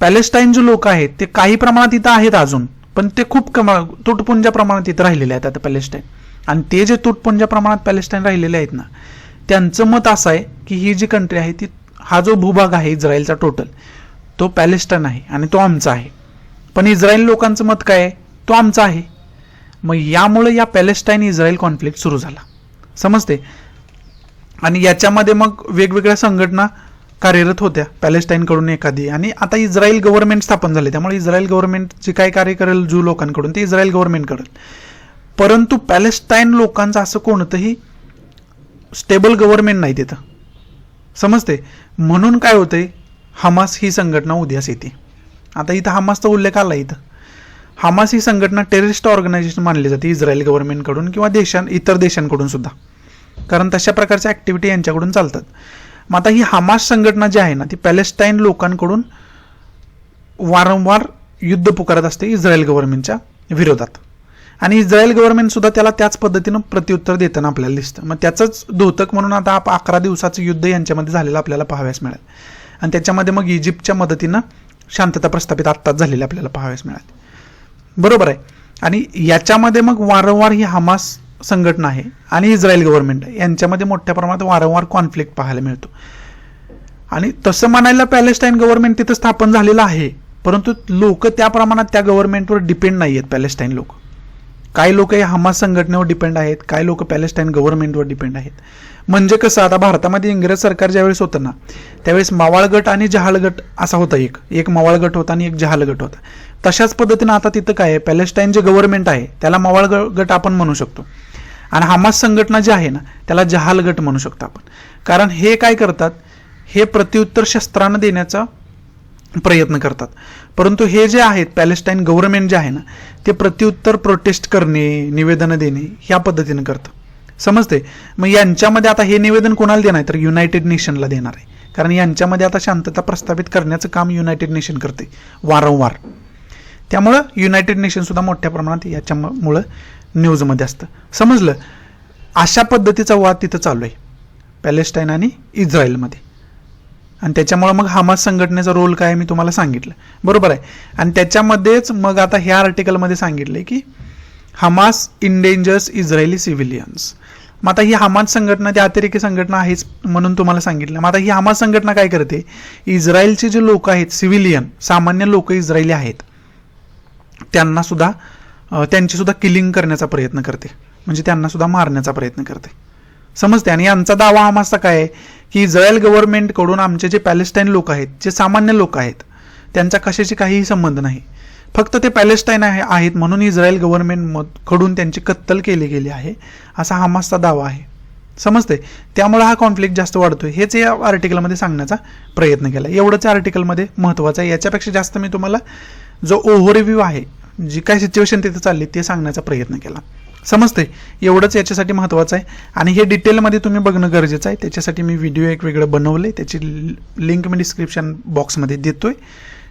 पॅलेस्टाईन जे लोक आहेत ते काही प्रमाणात इथं आहेत अजून, पण ते खूप तुटपुंज्या प्रमाणात इथं राहिलेले आहेत आता पॅलेस्टाईन. आणि ते जे तुटपुंज्या प्रमाणात पॅलेस्टाईन राहिलेले आहेत ना, त्यांचं मत असं आहे की ही जी कंट्री आहे ती, हा जो भूभाग आहे इस्रायलचा टोटल, तो पॅलेस्टाईन आहे आणि तो आमचा आहे. पण इस्रायल लोकांचं मत काय आहे, तो आमचा आहे. मग यामुळे या पॅलेस्टाईन इस्रायल कॉन्फ्लिक्ट सुरू झाला, समजते. आणि याच्यामध्ये मग वेगवेगळ्या संघटना कार्यरत होत्या पॅलेस्टाईनकडून एखादी, आणि आता इस्रायल गव्हर्नमेंट स्थापन झाले. त्यामुळे इस्रायल गव्हर्नमेंट जे काय कार्य करेल ज्यू लोकांकडून ते इस्रायल गव्हर्नमेंट करेल. परंतु पॅलेस्टाईन लोकांचं असं कोणतंही स्टेबल गव्हर्नमेंट नाही तिथं, समजते. म्हणून काय होतंय, हमास ही संघटना उदयास येते. आता इथं हमासचा उल्लेख आला. इथं हमास ही संघटना टेररिस्ट ऑर्गनायझेशन मानली जाते इस्रायल गव्हर्नमेंटकडून किंवा इतर देशांकडून सुद्धा, कारण तशा प्रकारच्या ऍक्टिव्हिटी यांच्याकडून चालतात. मग आता ही हमास संघटना जी आहे ना, ती पॅलेस्टाईन लोकांकडून वारंवार युद्ध पुकारत असते इस्रायल गव्हर्नमेंटच्या विरोधात. आणि इस्रायल गव्हर्नमेंट सुद्धा त्याला त्याच पद्धतीनं प्रत्युत्तर देताना आपल्याला दिसतं. मग त्याचंच द्योतक म्हणून आता 11 दिवसाचं युद्ध यांच्यामध्ये झालेलं आपल्याला पाहाव्यास मिळेल. आणि त्याच्यामध्ये मग इजिप्तच्या मदतीनं शांतता प्रस्थापित आत्ताच झालेली आपल्याला पाहाव्यास मिळेल. बरोबर आहे. आणि याच्यामध्ये मग वारंवार ही हमास संघटना आहे आणि इस्रायल गव्हर्नमेंट आहे यांच्यामध्ये मोठ्या प्रमाणात वारंवार कॉन्फ्लिक्ट पाहायला मिळतो. आणि तसं म्हणायला पॅलेस्टाईन गव्हर्नमेंट तिथं स्थापन झालेलं आहे, परंतु लोक त्या प्रमाणात त्या गव्हर्नमेंटवर डिपेंड नाही आहेत पॅलेस्टाईन लोक. काही लोक हे हमास संघटनेवर डिपेंड आहेत, काही लोक पॅलेस्टाईन गव्हर्नमेंटवर डिपेंड आहेत. म्हणजे कसं, आता भारतामध्ये इंग्रज सरकार ज्यावेळेस होतं ना, त्यावेळेस मावाळ गट आणि जहाल गट असा होता. एक मावाळ गट होता आणि एक जहाल गट होता. तशाच पद्धतीनं आता तिथं काय आहे, पॅलेस्टाईन जे गव्हर्नमेंट आहे त्याला मावाळ गट आपण म्हणू शकतो, आणि हमास संघटना जी आहे ना त्याला जहाल गट म्हणू शकतो आपण. कारण हे काय करतात, हे प्रत्युत्तर शस्त्रानं देण्याचा प्रयत्न करतात. परंतु हे जे आहेत पॅलेस्टाईन गव्हर्नमेंट जे आहे ना, ते प्रत्युत्तर प्रोटेस्ट करणे, निवेदनं देणे ह्या पद्धतीनं करतं. समजते. मग यांच्यामध्ये आता हे निवेदन कोणाला देणार तर युनायटेड नेशनला देणार आहे. कारण यांच्यामध्ये आता शांतता प्रस्थापित करण्याचं काम युनायटेड नेशन करते वारंवार. त्यामुळं युनायटेड नेशन सुद्धा मोठ्या प्रमाणात याच्यामुळं न्यूजमध्ये असतं. समजलं. अशा पद्धतीचा वाद तिथं चालू आहे पॅलेस्टाईन आणि इस्रायलमध्ये. आणि त्याच्यामुळं मग हमास संघटनेचा रोल काय मी तुम्हाला सांगितलं, बरोबर आहे. आणि त्याच्यामध्येच मग आता ह्या आर्टिकलमध्ये सांगितले की हमास इंडेंजर्स इस्रायली सिव्हिलियन्स. मग आता ही हमास संघटना ती अतिरेकी संघटना आहेच म्हणून तुम्हाला सांगितलं. मग आता ही हमास संघटना काय करते, इस्रायलचे जे लोक आहेत सिव्हिलियन सामान्य लोक इस्रायली आहेत त्यांना सुद्धा त्यांची सुद्धा किलिंग करण्याचा प्रयत्न करते, म्हणजे त्यांना सुद्धा मारण्याचा प्रयत्न करते. समजते. आणि यांचा दावा हमासचा काय आहे की इस्रायल गव्हर्नमेंटकडून आमचे जे पॅलेस्टाईन लोक आहेत, जे सामान्य लोक आहेत, त्यांचा कशाशी काहीही संबंध नाही. फक्त ते पॅलेस्टाईन आहेत म्हणून इस्रायल गव्हर्नमेंटकडून त्यांची कत्तल केली गेली आहे असा हमासचा दावा आहे. समजते. त्यामुळे हा कॉन्फ्लिक्ट जास्त वाढतोय. हेच या आर्टिकलमध्ये सांगण्याचा प्रयत्न केला. एवढंच आर्टिकलमध्ये महत्त्वाचं आहे. याच्यापेक्षा जास्त मी तुम्हाला जो ओव्हरव्ह्यू आहे, जी काय सिच्युएशन तिथे चालली ते सांगण्याचा प्रयत्न केला. समजते. एवढंच याच्यासाठी महत्त्वाचं आहे. आणि हे डिटेलमध्ये तुम्ही बघणं गरजेचं आहे. त्याच्यासाठी मी व्हिडिओ एक वेगळं बनवले, त्याची लिंक मी डिस्क्रिप्शन बॉक्समध्ये देतोय.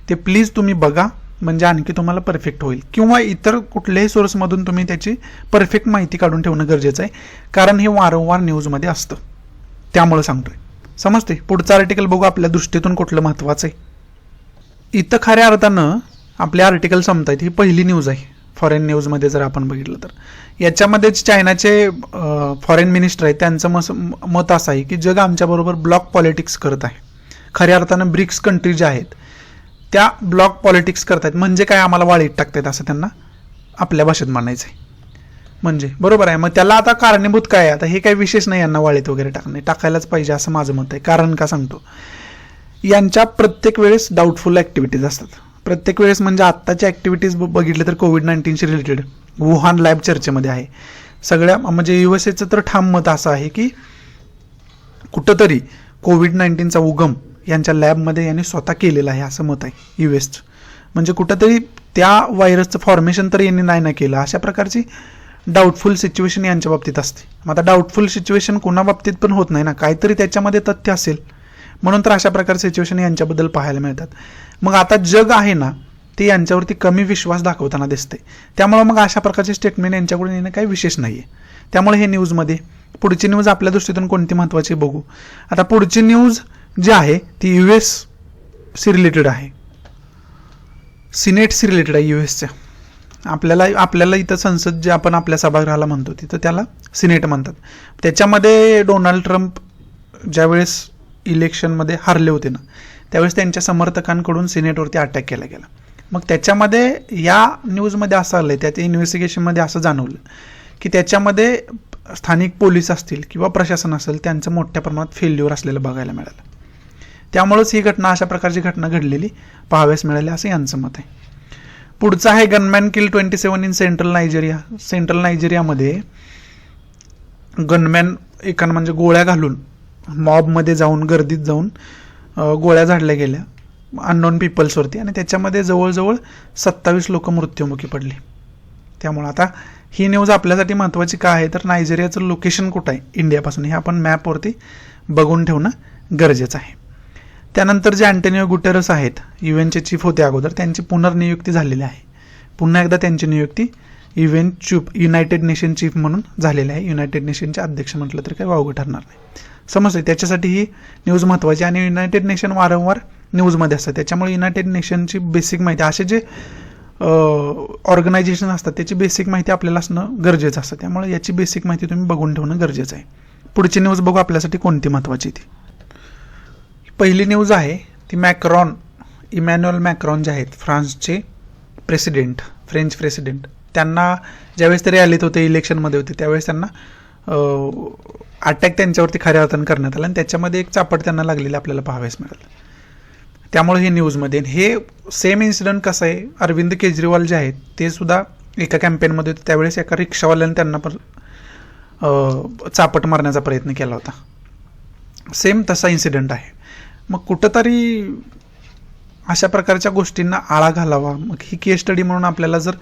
ते प्लीज तुम्ही बघा, म्हणजे आणखी तुम्हाला परफेक्ट होईल. किंवा इतर कुठल्याही सोर्समधून तुम्ही त्याची परफेक्ट माहिती काढून ठेवणं गरजेचं आहे, कारण हे वारंवार न्यूजमध्ये असतं. त्यामुळे सांगतोय. समजते. पुढचं आर्टिकल बघू आपल्या दृष्टीतून कुठलं महत्त्वाचं आहे. इथं खऱ्या अर्थानं आपले आर्टिकल संपतायत. ही पहिली न्यूज आहे फॉरेन न्यूजमध्ये जर आपण बघितलं तर. याच्यामध्येच चायनाचे फॉरेन मिनिस्टर आहेत, त्यांचं मत असं आहे की जग आमच्याबरोबर ब्लॉक पॉलिटिक्स करत आहे. खऱ्या अर्थानं ब्रिक्स कंट्री ज्या आहेत त्या ब्लॉक पॉलिटिक्स करतायत. म्हणजे काय, आम्हाला वाळीत टाकतायत असं त्यांना आपल्या भाषेत म्हणायचं आहे. म्हणजे बरोबर आहे. मग त्याला आता कारणीभूत काय आहे, आता हे काही विशेष नाही यांना वाळीत वगैरे टाकायलाच पाहिजे असं माझं मत आहे. कारण का सांगतो, यांच्या प्रत्येक वेळेस डाऊटफुल ॲक्टिव्हिटीज असतात. प्रत्येक वेळेस म्हणजे आत्ताची ॲक्टिव्हिटीज बघितलं तर कोविड-19शी रिलेटेड वुहान लॅब चर्चेमध्ये आहे. सगळ्या म्हणजे युएसएचं तर ठाम मत असं आहे की कुठंतरी कोविड-19चा उगम यांच्या लॅबमध्ये यांनी स्वतः केलेला आहे असं मत आहे युएसचं. म्हणजे कुठंतरी त्या व्हायरसचं फॉर्मेशन तर यांनी नाही ना केलं. अशा प्रकारची डाऊटफुल सिच्युएशन यांच्या बाबतीत असते. मग आता डाऊटफुल सिच्युएशन कोणा बाबतीत पण होत नाही ना, काहीतरी त्याच्यामध्ये तथ्य असेल म्हणून तर अशा प्रकारचे सिच्युएशन यांच्याबद्दल पाहायला मिळतात. मग आता जग आहे ना ते यांच्यावरती कमी विश्वास दाखवताना दिसते. त्यामुळे मग अशा प्रकारचे स्टेटमेंट यांच्याकडून येणं काही विशेष नाही आहे. त्यामुळे हे न्यूजमध्ये पुढची न्यूज आपल्या दृष्टीतून कोणती महत्त्वाची बघू. आता पुढची न्यूज जी आहे ती युएसशी रिलेटेड आहे, सिनेटशी रिलेटेड आहे युएसच्या. आपल्याला इथं संसद जे आपण आपल्या सभागृहाला म्हणतो तिथं त्याला सिनेट म्हणतात. त्याच्यामध्ये डोनाल्ड ट्रम्प ज्यावेळेस इलेक्शनमध्ये हारले होते ना, त्यावेळेस त्यांच्या समर्थकांकडून सिनेटवरती अटॅक केला गेला. मग त्याच्यामध्ये या न्यूजमध्ये असं आलं आहे, त्याच्या इन्व्हेस्टिगेशनमध्ये असं जाणवलं की त्याच्यामध्ये स्थानिक पोलीस असतील किंवा प्रशासन असेल त्यांचं मोठ्या प्रमाणात फेल्युअर असलेलं बघायला मिळालं. त्यामुळेच ही घटना, अशा प्रकारची घटना घडलेली पाहाव्यास मिळाली असं यांचं मत आहे. पुढचं आहे gunman kill 27 in central Nigeria. Central नायजेरियामध्ये gunman एकानं म्हणजे गोळ्या घालून मॉबमध्ये जाऊन, गर्दीत जाऊन गोळ्या झाडल्या गेल्या अननोन पीपल्सवरती, आणि त्याच्यामध्ये जवळजवळ 27 लोक मृत्युमुखी पडली. त्यामुळे आता ही न्यूज आपल्यासाठी महत्त्वाची का आहे तर नायजेरियाचं लोकेशन कुठं आहे इंडियापासून हे आपण मॅपवरती बघून ठेवणं गरजेचं आहे. त्यानंतर जे अँटोनियो गुटेरस आहेत, युएनचे चीफ होते अगोदर, त्यांची पुनर्नियुक्ती झालेली आहे. पुन्हा एकदा त्यांची नियुक्ती युनायटेड नेशन चीफ म्हणून झालेली आहे. युनायटेड नेशनचे अध्यक्ष म्हटलं तर काही वावगं ठरणार नाही. समजते. त्याच्यासाठी ही न्यूज महत्त्वाची. आणि युनायटेड नेशन वारंवार न्यूजमध्ये असतात, त्याच्यामुळे युनायटेड नेशनची बेसिक माहिती, असे जे ऑर्गनायझेशन असतात त्याची बेसिक माहिती आपल्याला असणं गरजेचं असतं. त्यामुळे याची बेसिक माहिती तुम्ही बघून ठेवणं गरजेचं आहे. पुढची न्यूज बघू आपल्यासाठी कोणती महत्त्वाची ती. पहिली न्यूज आहे ती इमॅन्युअल मॅक्रॉन जे आहेत फ्रान्सचे प्रेसिडेंट, फ्रेंच प्रेसिडेंट, त्यांना ज्यावेळेस ते रॅलीत होते, इलेक्शनमध्ये होते, त्यावेळेस त्यांना अटॅक त्यांच्यावरती खऱ्या अर्थानं करण्यात आला आणि त्याच्यामध्ये एक चापट त्यांना लागलेली आपल्याला पाहावयास मिळालं. त्यामुळे हे न्यूजमध्ये हे सेम इन्सिडेंट कसं आहे, अरविंद केजरीवाल जे आहेत ते सुद्धा एका कॅम्पेनमध्ये होते, त्यावेळेस एका रिक्षावाल्याने त्यांना पण चापट मारण्याचा प्रयत्न केला होता. सेम तसा इन्सिडेंट आहे. मग कुठंतरी अशा प्रकारच्या गोष्टींना आळा घालावा. मग ही केस स्टडी म्हणून आपल्याला जर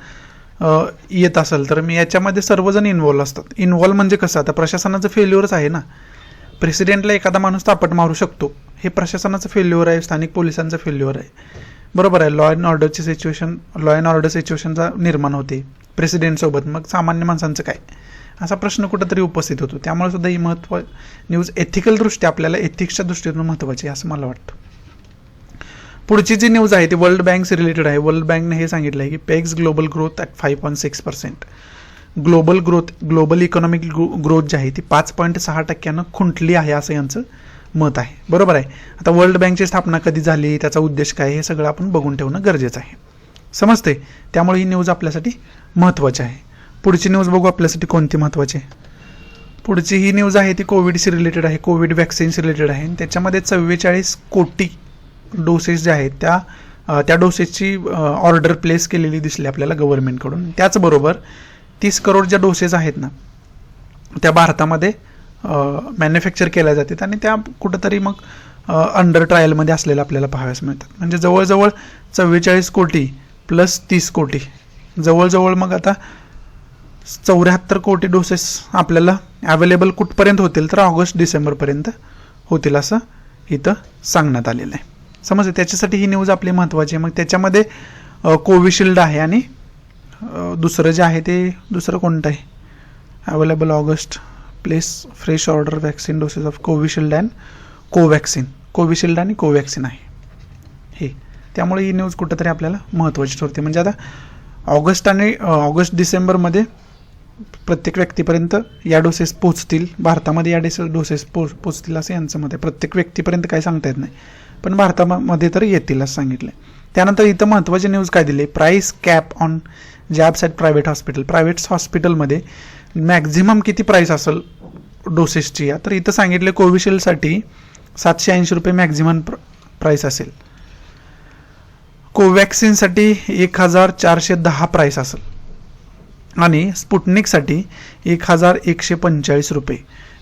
येत असेल तर मी याच्यामध्ये सर्वजण इन्व्हॉल्व असतात. इन्व्हॉल्व म्हणजे कसं, आता प्रशासनाचं फेल्युअरच आहे ना. प्रेसिडेंटला एखादा माणूस चापट मारू शकतो, हे प्रशासनाचं फेल्युअर आहे, स्थानिक पोलिसांचं फेल्युअर आहे. बरोबर आहे. लॉ अँड ऑर्डर सिच्युएशनचा निर्माण होते प्रेसिडेंटसोबत, मग सामान्य माणसांचं काय, असा प्रश्न कुठंतरी उपस्थित होतो. त्यामुळे सुद्धा ही न्यूज एथिकलदृष्ट्या आपल्याला एथिक्सच्या दृष्टीतून महत्त्वाची आहे असं मला वाटतं. पुढची जी न्यूज आहे ती वर्ल्ड बँक रिलेटेड आहे. वर्ल्ड बँकने हे सांगितलं आहे की pegs global growth at 5.6%. Global economic growth जी आहे ती 5.6% खुंटली आहे असं यांचं मत आहे. बरोबर आहे. आता वर्ल्ड बँकची स्थापना कधी झाली, त्याचा उद्देश काय, हे सगळं आपण बघून ठेवणं गरजेचं आहे. समजते. त्यामुळे ही न्यूज आपल्यासाठी महत्त्वाची आहे. पुढची न्यूज बघू आपल्यासाठी कोणती महत्त्वाची आहे. पुढची ही न्यूज आहे ती कोविडशी रिलेटेड आहे, कोविड वॅक्सिन्स रिलेटेड आहे. त्याच्यामध्ये 44 कोटी डोसेस जे आहेत त्या डोसेसची ऑर्डर प्लेस केलेली दिसली आपल्याला गव्हर्नमेंटकडून. त्याचबरोबर 30 करोड ज्या डोसेस आहेत ना त्या भारतामध्ये मॅन्युफॅक्चर केल्या जातात आणि त्या कुठंतरी मग अंडर ट्रायलमध्ये असलेल्या आपल्याला पाहाव्यास मिळतात. म्हणजे जवळजवळ 44 कोटी प्लस 30 कोटी, जवळजवळ मग आता 74 कोटी डोसेस आपल्याला अवेलेबल कुठपर्यंत होतील तर ऑगस्ट-डिसेंबरपर्यंत होतील असं इथं सांगण्यात आलेलं आहे. समजते. त्याच्यासाठी ही न्यूज आपली महत्त्वाची आहे. मग त्याच्यामध्ये कोविशिल्ड आहे आणि दुसरं जे आहे ते दुसरं कोणतं आहे, available August place fresh order vaccine doses of Covishield and Covaxin. Covishield आणि कोवॅक्सिन आहे हे. त्यामुळे ही न्यूज कुठंतरी आपल्याला महत्त्वाची ठरते. म्हणजे आता ऑगस्ट-डिसेंबरमध्ये प्रत्येक व्यक्तीपर्यंत या डोसेस पोचतील, भारतामध्ये या डोसेस पोचतील असं यांचं मत आहे. प्रत्येक व्यक्तीपर्यंत काय सांगता येत नाही, पण भारतामध्ये तर येतील असं सांगितलं. त्यानंतर इथं महत्त्वाची न्यूज काय दिली, price cap on jabs at private hospital. Private हॉस्पिटलमध्ये मॅक्झिमम किती प्राईस असेल डोसेसची, तर इथं सांगितले कोविशिल्डसाठी 780 रुपये मॅक्झिमम प्राईस असेल, कोवॅक्सिनसाठी 1410 प्राईस असेल आणि स्पुटनिकसाठी 1145 रुपये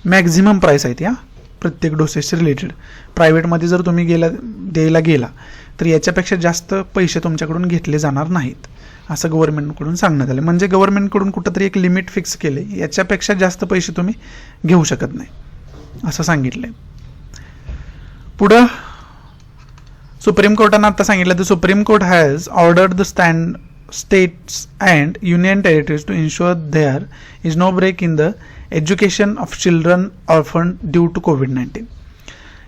मॅक्झिमम प्राईस आहेत या प्रत्येक डोसेसचे रिलेटेड. प्रायव्हेटमध्ये जर तुम्ही द्यायला गेला तर याच्यापेक्षा जास्त पैसे तुमच्याकडून घेतले जाणार नाहीत असं गव्हर्नमेंटकडून सांगण्यात आलं. म्हणजे गव्हर्नमेंटकडून कुठंतरी एक लिमिट फिक्स केले, याच्यापेक्षा जास्त पैसे तुम्ही घेऊ शकत नाही असं सांगितलं. पुढं सुप्रीम कोर्टानं आता सांगितलं तर supreme court has ordered the states and union territories to ensure there is no break in the education of children orphaned due to COVID-19.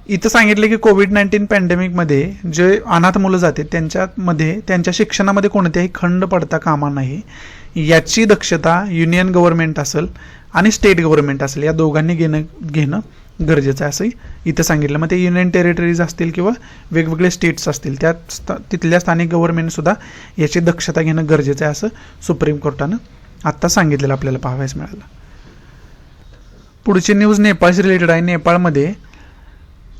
इथं सांगितले की कोविड-19 पॅन्डेमिकमध्ये जे अनाथ मुलं जाते त्यांच्यामध्ये त्यांच्या शिक्षणामध्ये कोणत्याही खंड पडता कामा नाही याची दक्षता युनियन गव्हर्नमेंट असेल आणि स्टेट गव्हर्नमेंट असेल या दोघांनी घेणं गरजेचं आहे असं इथं सांगितलं. मग ते युनियन टेरिटरीज असतील किंवा वेगवेगळे स्टेट्स असतील तिथल्या स्थानिक गव्हर्नमेंटसुद्धा याची दक्षता घेणं गरजेचं आहे असं सुप्रीम कोर्टानं आत्ता सांगितलेलं आपल्याला पाहावयास मिळालं. पुढची न्यूज नेपाळशी रिलेटेड आहे. नेपाळमध्ये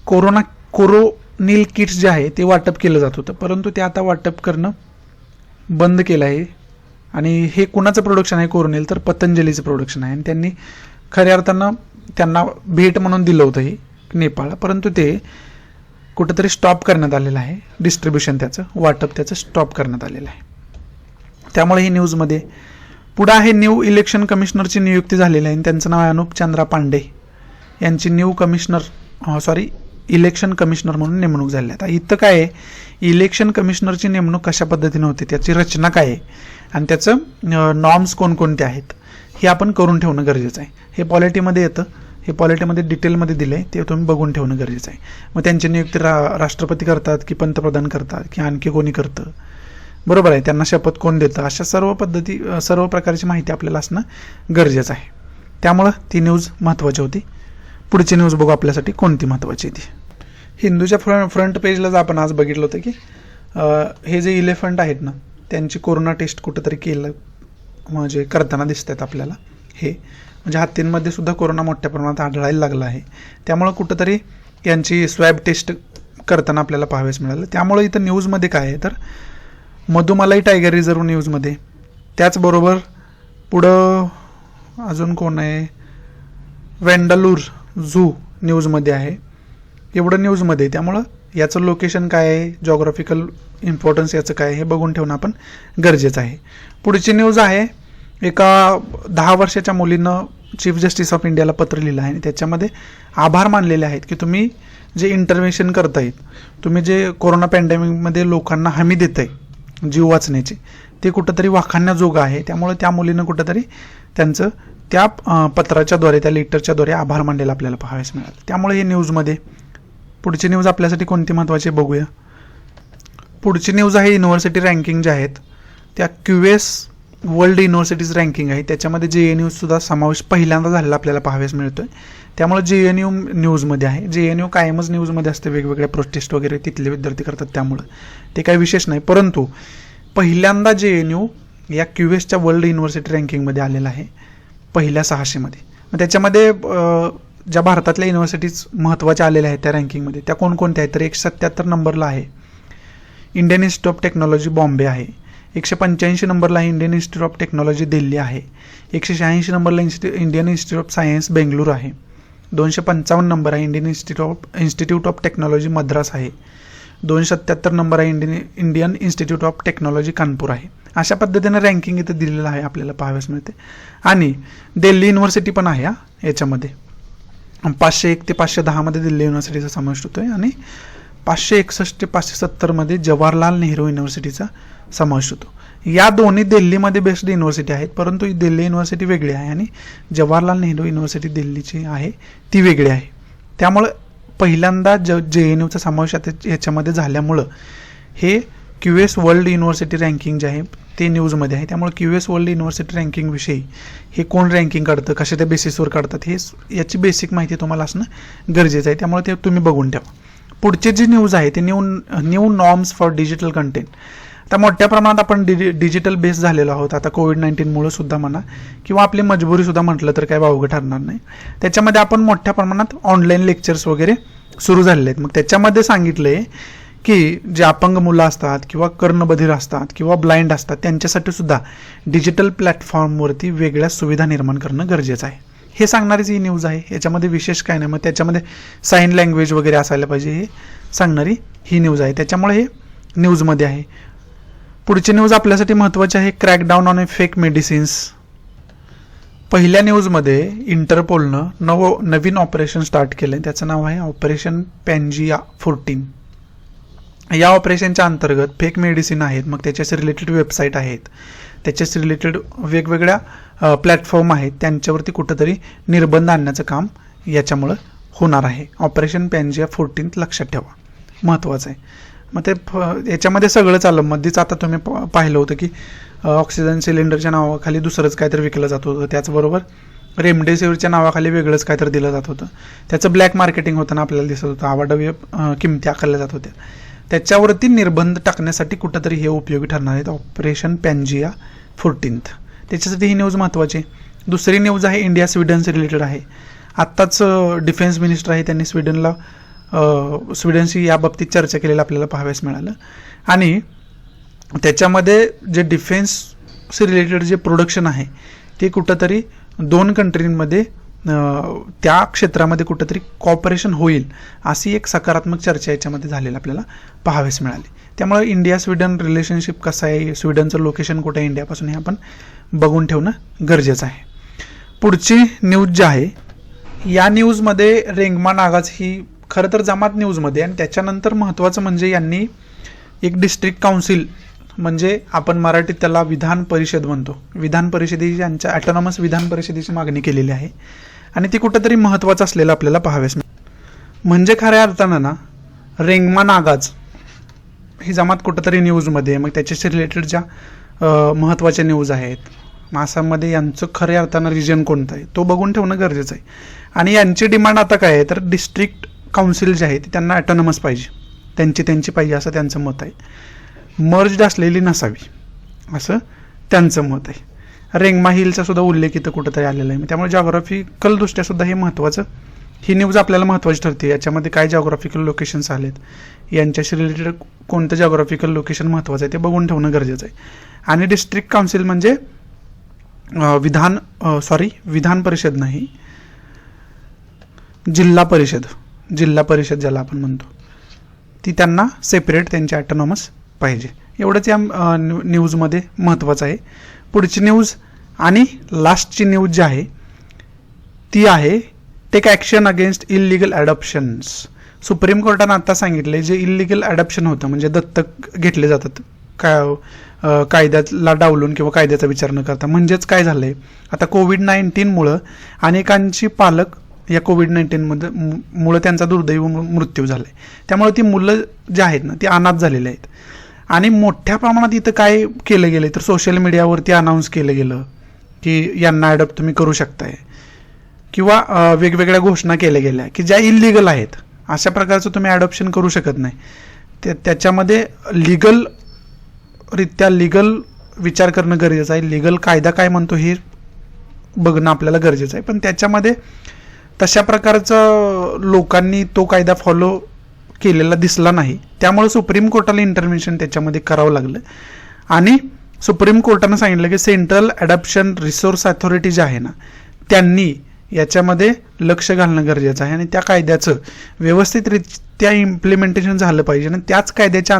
कोरोनिल किट्स जे आहे ते वाटप केलं जात होतं, परंतु ते आता वाटप करणं बंद केलं आहे. आणि हे कुणाचं प्रोडक्शन आहे कोरोनिल, तर पतंजलीचं प्रोडक्शन आहे. आणि त्यांनी खऱ्या अर्थानं त्यांना भेट म्हणून दिलं होतं हे नेपाळ, परंतु ते कुठंतरी स्टॉप करण्यात आलेलं आहे. डिस्ट्रीब्युशन त्याचं वाटप त्याचं स्टॉप करण्यात आलेलं आहे. त्यामुळे ही न्यूजमध्ये पुढं आहे न्यू इलेक्शन कमिशनरची नियुक्ती झालेली आहे. त्यांचं नाव आहे अनुप चंद्रा पांडे यांची इलेक्शन कमिशनर म्हणून नेमणूक झाली. आता इथं काय आहे, इलेक्शन कमिशनरची नेमणूक कशा पद्धतीने होते, त्याची रचना काय आहे आणि त्याचं नॉर्म्स कोणकोणते आहेत हे आपण करून ठेवणं गरजेचं आहे. हे पॉलिटीमध्ये येतं, हे पॉलिटीमध्ये डिटेलमध्ये दिलं आहे, ते तुम्ही बघून ठेवणं गरजेचं आहे. मग त्यांची नियुक्ती राष्ट्रपती करतात की पंतप्रधान करतात की आणखी कोणी करतं, बरोबर आहे, त्यांना शपथ कोण देतं, अशा सर्व प्रकारची माहिती आपल्याला असणं गरजेचं आहे. त्यामुळं ती न्यूज महत्त्वाची होती. पुढची न्यूज बघू आपल्यासाठी कोणती महत्त्वाची ती. हिंदूच्या फ्रंट पेजलाच आपण आज बघितलं होतं की हे जे इलेफंट आहेत ना त्यांची कोरोना टेस्ट कुठंतरी म्हणजे करताना दिसत आहेत आपल्याला. हे म्हणजे हत्तींमध्ये सुद्धा कोरोना मोठ्या प्रमाणात आढळायला लागला आहे. त्यामुळं कुठंतरी यांची स्वॅब टेस्ट करताना आपल्याला पाहावेस मिळालं. त्यामुळे इथं न्यूजमध्ये काय आहे तर मधुमलाई टायगर रिझर्व न्यूजमध्ये, त्याचबरोबर पुढं अजून कोण आहे, वेंडालूर झू न्यूजमध्ये आहे. एवढं न्यूजमध्ये. त्यामुळं याचं लोकेशन काय आहे, जॉग्राफिकल इम्पॉर्टन्स याचं काय आहे हे बघून ठेवणं आपण गरजेचं आहे. पुढची न्यूज आहे, एका 10 वर्षाच्या मुलीनं चीफ जस्टिस ऑफ इंडियाला पत्र लिहिलं आहे आणि त्याच्यामध्ये आभार मानलेले आहेत की तुम्ही जे इंटरव्हेन्शन करतायत, तुम्ही जे कोरोना पॅन्डेमिकमध्ये लोकांना हमी देताय जीव वाचण्याची, ते कुठंतरी वाखाणण्याजोगं आहे. त्यामुळे त्या मुलीनं कुठंतरी त्यांचं त्या पत्राच्याद्वारे, त्या लेटरच्याद्वारे आभार मानलेला आपल्याला पाहावयास मिळालं. त्यामुळे हे न्यूजमध्ये. पुढची न्यूज आपल्यासाठी कोणती महत्त्वाची बघूया. पुढची न्यूज आहे युनिव्हर्सिटी रँकिंग ज्या आहेत त्या QS वर्ल्ड युनिव्हर्सिटीज रँकिंग आहे. त्याच्यामध्ये JNU सुद्धा समावेश पहिल्यांदा झालेला आपल्याला पाहावयास मिळतोय. त्यामुळे JNU न्यूजमध्ये आहे. JNU कायमच न्यूजमध्ये असते, वेगवेगळ्या प्रोटेस्ट वगैरे तिथले विद्यार्थी करतात, त्यामुळं ते काही विशेष नाही. परंतु पहिल्यांदा JNU या QSच्या वर्ल्ड युनिव्हर्सिटी रँकिंगमध्ये आलेला आहे, पहिल्या 600 मध्ये. मग त्याच्यामध्ये ज्या भारतातल्या युनिव्हर्सिटीज महत्त्वाच्या आलेल्या आहेत त्या रँकिंगमध्ये त्या कोणकोणत्या आहेत तर 177 नंबरला आहे Indian institute of technology Bombay आहे. 185 नंबरला आहे Indian institute of technology Delhi आहे. 186 नंबरला Indian institute of science Bengaluru आहे. 255 नंबर आहे Indian institute of technology Madras आहे. 277 नंबर आहे Indian institute of technology Kanpur आहे. अशा पद्धतीने रँकिंग इथं दिलेलं आहे, आपल्याला पाहावयास मिळते. आणि दिल्ली युनिव्हर्सिटी पण आहे याच्यामध्ये. 501 ते 510 मध्ये दिल्ली युनिव्हर्सिटीचा समावेश होतोय आणि 561 ते 570 मध्ये जवाहरलाल नेहरू युनिव्हर्सिटीचा समावेश होतो. या दोन्ही दिल्लीमध्ये बेस्ड युनिव्हर्सिटी आहेत, परंतु दिल्ली युनिव्हर्सिटी वेगळी आहे आणि जवाहरलाल नेहरू युनिव्हर्सिटी दिल्लीची आहे ती वेगळी आहे. त्यामुळं पहिल्यांदा JNUचा समावेश याच्यामध्ये झाल्यामुळं हे QS वर्ल्ड युनिव्हर्सिटी रँकिंग जे आहे ते न्यूजमध्ये आहे. त्यामुळे QS वर्ल्ड युनिव्हर्सिटी रँकिंगविषयी हे कोण रँकिंग काढतं, कशा त्या बेसिसवर काढतात, हे याची बेसिक माहिती तुम्हाला असणं गरजेचं आहे. त्यामुळे ते तुम्ही बघून ठेवा. पुढचे जी न्यूज आहे ते new norms for digital content. आता मोठ्या प्रमाणात आपण डिजिटल बेस झालेलो आहोत आता कोविड-19 सुद्धा म्हणा किंवा आपली मजबुरी सुद्धा म्हटलं तर काय वावगं ठरणार नाही. त्याच्यामध्ये आपण मोठ्या प्रमाणात ऑनलाईन लेक्चर्स वगैरे सुरू झालेले आहेत. मग त्याच्यामध्ये सांगितलंय की जे अपंग मुलं असतात किंवा कर्णबधिर असतात किंवा ब्लाइंड असतात त्यांच्यासाठी सुद्धा डिजिटल प्लॅटफॉर्मवरती वेगळ्या सुविधा निर्माण करणं गरजेचं आहे. हे सांगणारीच ही न्यूज आहे. याच्यामध्ये विशेष काय नाही. मग त्याच्यामध्ये साईन लँग्वेज वगैरे असायला पाहिजे हे सांगणारी ही न्यूज आहे. त्याच्यामुळे हे न्यूजमध्ये आहे. पुढची न्यूज आपल्यासाठी महत्त्वाची आहे, क्रॅकडाऊन ऑन फेक मेडिसिन्स. पहिल्या न्यूजमध्ये इंटरपोलनं नवीन ऑपरेशन स्टार्ट केलं. त्याचं नाव आहे ऑपरेशन पॅन्जिया 14. या ऑपरेशनच्या अंतर्गत फेक मेडिसिन आहेत, मग त्याच्याशी रिलेटेड वेबसाईट आहेत, त्याच्याशी रिलेटेड वेगवेगळ्या प्लॅटफॉर्म आहेत, त्यांच्यावरती कुठंतरी निर्बंध आणण्याचं काम याच्यामुळं होणार आहे. ऑपरेशन पॅन्जिया 14 लक्षात ठेवा, महत्त्वाचं आहे. मग ते याच्यामध्ये सगळंच आलं. मध्येच आता तुम्ही पाहिलं होतं की ऑक्सिजन सिलेंडरच्या नावाखाली दुसरंच काहीतरी विकलं जात होतं, त्याचबरोबर रेमडेसिवीरच्या नावाखाली वेगळंच काहीतरी दिलं जात होतं. त्याचं ब्लॅक मार्केटिंग होताना आपल्याला दिसत होतं, आवाढव्य किमती आकारल्या जात होत्या. त्याच्यावरती निर्बंध टाकण्यासाठी कुठंतरी हे उपयोगी ठरणार आहेत ऑपरेशन पॅन्जिया 14. त्याच्यासाठी ही न्यूज महत्त्वाची आहे. दुसरी न्यूज आहे इंडिया स्वीडनशी रिलेटेड आहे. आत्ताच डिफेन्स मिनिस्टर आहे त्यांनी स्वीडनशी याबाबतीत चर्चा केलेलं आपल्याला पाहावयास मिळालं. आणि त्याच्यामध्ये जे डिफेन्सशी रिलेटेड जे प्रोडक्शन आहे ते कुठंतरी 2 कंट्रींमध्ये त्या क्षेत्रामध्ये कुठंतरी कॉपरेशन होईल अशी एक सकारात्मक चर्चा याच्यामध्ये झालेली आपल्याला पाहावयास मिळाली. त्यामुळे इंडिया स्वीडन रिलेशनशिप कसं आहे, स्वीडनचं लोकेशन कुठे आहे इंडियापासून, हे आपण बघून ठेवणं गरजेचं आहे. पुढची न्यूज जी आहे या न्यूजमध्ये रेंगमा नागाज ही खरं तर जमात न्यूजमध्ये, आणि त्याच्यानंतर महत्त्वाचं म्हणजे यांनी एक डिस्ट्रिक्ट काउन्सिल, म्हणजे आपण मराठीत त्याला विधान परिषद म्हणतो, विधान परिषदेची यांच्या ॲटोनॉमस विधान परिषदेची मागणी केलेली आहे आणि ती कुठंतरी महत्त्वाचं असलेलं आपल्याला पाहावयास मिळतं. म्हणजे खऱ्या अर्थानं ना रेंगमा नागाज ही जमात कुठंतरी न्यूजमध्ये, मग त्याच्याशी रिलेटेड ज्या महत्त्वाच्या न्यूज आहेत, आसाममध्ये यांचं खऱ्या अर्थानं रिजन कोणतं आहे तो बघून ठेवणं गरजेचं आहे. आणि यांची डिमांड आता काय आहे तर डिस्ट्रिक्ट काउन्सिल जे आहे ती त्यांना ॲटोनॉमस पाहिजे, त्यांची पाहिजे असं त्यांचं मत आहे. मर्ज्ड असलेली नसावी असं त्यांचं मत आहे. रेंगमा हिलचा सुद्धा उल्लेख इथं कुठंतरी आलेला आहे. त्यामुळे जॉग्राफिकल दृष्ट्या सुद्धा हे महत्त्वाचं, ही न्यूज आपल्याला महत्त्वाची ठरते. याच्यामध्ये काय जॉग्राफिकल लोकेशन्स आलेत, यांच्याशी रिलेटेड कोणतं जॉग्राफिकल लोकेशन महत्त्वाचं आहे ते बघून ठेवणं गरजेचं आहे. आणि डिस्ट्रिक्ट काउन्सिल म्हणजे विधान परिषद नाही, जिल्हा परिषद ज्याला आपण म्हणतो, ती त्यांना सेपरेट त्यांची ॲटोनॉमस पाहिजे. एवढंच या न्यूजमध्ये महत्त्वाचं आहे. पुढची न्यूज आणि लास्टची न्यूज जी आहे ती आहे take action against illegal adoptions. Supreme कोर्टानं आता सांगितले जे इलिगल ॲडॉप्शन होतं म्हणजे दत्तक घेतले जातात कायद्याला डावलून किंवा कायद्याचा विचार न करता. म्हणजेच काय झालंय, आता कोविड-19मुळं अनेकांची पालक या कोविड-19मुळं त्यांचा दुर्दैवी मृत्यू झालाय. त्यामुळे ती मुलं जी आहेत ना ती अनाथ झालेली आहेत. आणि मोठ्या प्रमाणात इथं काय केलं गेलं तर सोशल मीडियावरती अनाऊन्स केलं गेलं की यांना ॲडॉप्ट तुम्ही करू शकताय, किंवा वेगवेगळ्या घोषणा केल्या गेल्या की ज्या इलिगल आहेत, अशा प्रकारचं तुम्ही ॲडॉप्शन करू शकत नाही. त्याच्यामध्ये लीगल विचार करणं गरजेचं आहे. लीगल कायदा काय म्हणतो हे बघणं आपल्याला गरजेचं आहे. पण त्याच्यामध्ये तशा प्रकारचं लोकांनी तो कायदा फॉलो केलेला दिसला नाही. त्यामुळे सुप्रीम कोर्टाला इंटरव्हेन्शन त्याच्यामध्ये करावं लागलं. आणि सुप्रीम कोर्टानं सांगितलं की सेंट्रल ॲडॉप्शन रिसोर्स अथॉरिटी जे आहे ना त्यांनी याच्यामध्ये लक्ष घालणं गरजेचं आहे. आणि त्या कायद्याचं व्यवस्थितरित्या इम्प्लिमेंटेशन झालं पाहिजे. आणि त्याच कायद्याच्या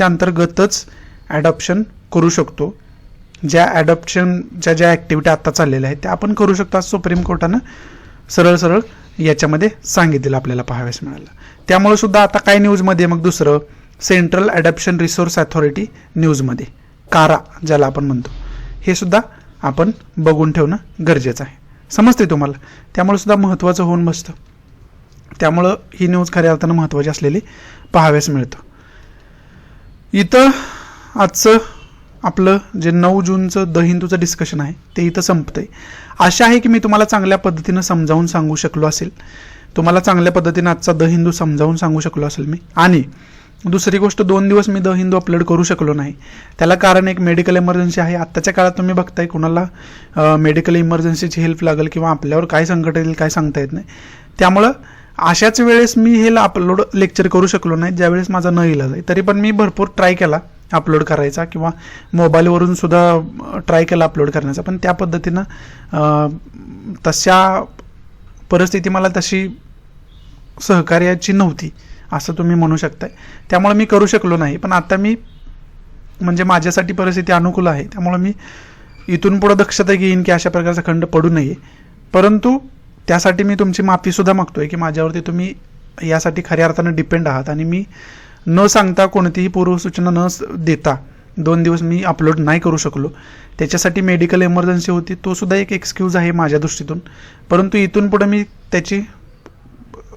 अंतर्गतच ॲडॉप्शन करू शकतो. ज्या ॲडॉप्शनच्या ज्या ॲक्टिव्हिटी आता चाललेल्या आहेत त्या आपण करू शकतो असं सुप्रीम कोर्टानं सरळ याच्यामध्ये सांगितलेलं आपल्याला पाहाव्यास मिळालं. त्यामुळे सुद्धा आता काय न्यूजमध्ये मग दुसरं सेंट्रल ॲडॉप्शन रिसोर्स अथॉरिटी न्यूजमध्ये कारा ज्याला आपण म्हणतो, हे सुद्धा आपण बघून ठेवणं गरजेचं आहे. समजते तुम्हाला? त्यामुळे सुद्धा महत्त्वाचं होऊन बसतं. त्यामुळं ही न्यूज खऱ्या अर्थानं महत्त्वाची असलेली पाहाव्यास मिळतं. इथं आजचं आपलं जे 9 जूनचं द हिंदूचं डिस्कशन आहे ते इथं संपतंय. आशा आहे की मी तुम्हाला चांगल्या पद्धतीनं समजावून सांगू शकलो असेल. तुम्हाला चांगल्या पद्धतीनं आजचा द हिंदू समजावून सांगू शकलो असेल मी. आणि दुसरी गोष्ट, 2 दिवस मी द हिंदू अपलोड करू शकलो नाही. त्याला कारण एक मेडिकल इमर्जन्सी आहे. आत्ताच्या काळात तुम्ही बघताय कुणाला मेडिकल इमर्जन्सीची हेल्प लागेल किंवा आपल्यावर काय संकट येईल काय सांगता येत नाही. त्यामुळं अशाच वेळेस मी हे अपलोड लेक्चर करू शकलो नाही ज्यावेळेस माझा न इलाज आहे. तरी पण मी भरपूर ट्राय केला अपलोड करायचा किंवा मोबाईलवरून सुद्धा ट्राय केला अपलोड करण्याचा. पण त्या पद्धतीनं तशा परिस्थिती मला तशी सहकार्याची नव्हती असं तुम्ही म्हणू शकताय. त्यामुळे मी करू शकलो नाही. पण आता मी म्हणजे माझ्यासाठी परिस्थिती अनुकूल आहे. त्यामुळे मी इथून पुढे दक्षता घेईन की अशा प्रकारचा खंड पडू नये. परंतु त्यासाठी मी तुमची माफीसुद्धा मागतोय की माझ्यावरती तुम्ही यासाठी खऱ्या अर्थानं डिपेंड आहात. आणि मी न सांगता कोणतीही पूर्वसूचना न देता 2 दिवस मी अपलोड नाही करू शकलो. त्याच्यासाठी मेडिकल इमर्जन्सी होती, तो सुद्धा एक एक्सक्यूज आहे माझ्या दृष्टीतून. परंतु इथून पुढे मी त्याची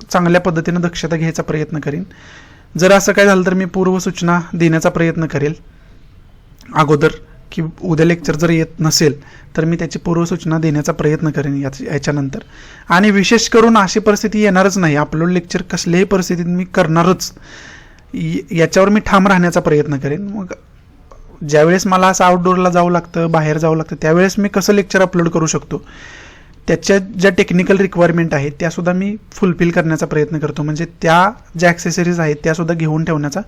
चांगल्या पद्धतीनं दक्षता घ्यायचा प्रयत्न करीन. जर असं काय झालं तर मी पूर्वसूचना देण्याचा प्रयत्न करेल अगोदर, की उद्या लेक्चर जर येत नसेल तर मी त्याची पूर्वसूचना देण्याचा प्रयत्न करेन याच्यानंतर. आणि विशेष करून अशी परिस्थिती येणारच नाही, अपलोड लेक्चर कसल्याही परिस्थितीत मी करणारच, याच्यावर मी ठाम राहण्याचा प्रयत्न करेन. मग ज्यावेळेस मला असं आउटडोअरला जावं लागतं, बाहेर जावं लागतं, त्यावेळेस मी कसं लेक्चर अपलोड करू शकतो, त्याच्या ज्या टेक्निकल रिक्वायरमेंट आहेत त्यासुद्धा मी फुलफिल करण्याचा प्रयत्न करतो. म्हणजे त्या ज्या ॲक्सेसरीज आहेत त्यासुद्धा घेऊन ठेवण्याचा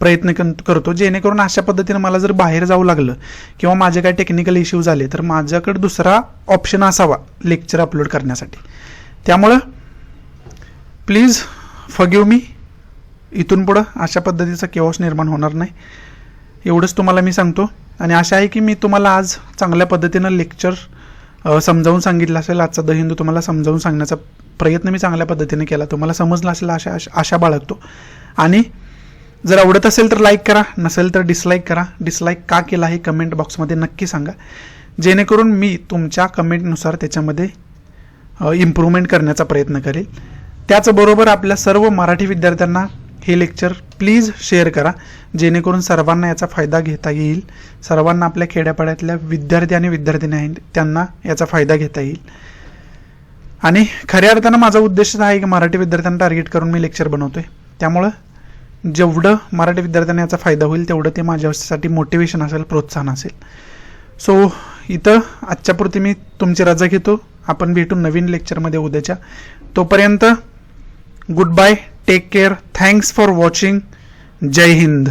प्रयत्न करतो, जेणेकरून अशा पद्धतीनं मला जर बाहेर जावं लागलं किंवा माझे काही टेक्निकल इश्यूज आले तर माझ्याकडे दुसरा ऑप्शन असावा लेक्चर अपलोड करण्यासाठी. त्यामुळं प्लीज फॉरगिव्ह मी. इथून पुढं अशा पद्धतीचा केओस निर्माण होणार नाही, एवढंच तुम्हाला मी सांगतो. आणि आशा आहे की मी तुम्हाला आज चांगल्या पद्धतीनं लेक्चर समजावून सांगितलं असेल. आजचा द हिंदू तुम्हाला समजावून सांगण्याचा प्रयत्न मी चांगल्या पद्धतीने केला, तुम्हाला समजलं असेल आशा बाळगतो. आणि जर आवडत असेल तर लाईक करा, नसेल तर डिसलाईक करा. डिसलाईक का केला हे कमेंट बॉक्समध्ये नक्की सांगा, जेणेकरून मी तुमच्या कमेंटनुसार त्याच्यामध्ये इम्प्रूव्हमेंट करण्याचा प्रयत्न करेल. त्याचबरोबर आपल्या सर्व मराठी विद्यार्थ्यांना हे लेक्चर प्लीज शेअर करा, जेणेकरून सर्वांना याचा फायदा घेता येईल. सर्वांना आपल्या खेड्यापाड्यातल्या विद्यार्थी आणि विद्यार्थिनी आहेत त्यांना याचा फायदा घेता येईल. आणि खऱ्या अर्थानं माझा उद्देश आहे की मराठी विद्यार्थ्यांना टार्गेट करून मी लेक्चर बनवतोय. त्यामुळं जेवढं मराठी विद्यार्थ्यांना याचा फायदा होईल तेवढं ते माझ्यासाठी मोटिवेशन असेल, प्रोत्साहन असेल. सो इथं आजच्यापुरती मी तुमची रजा घेतो. आपण भेटू नवीन लेक्चरमध्ये उद्याच्या. तोपर्यंत good bye, take care, thanks for watching. जय हिंद.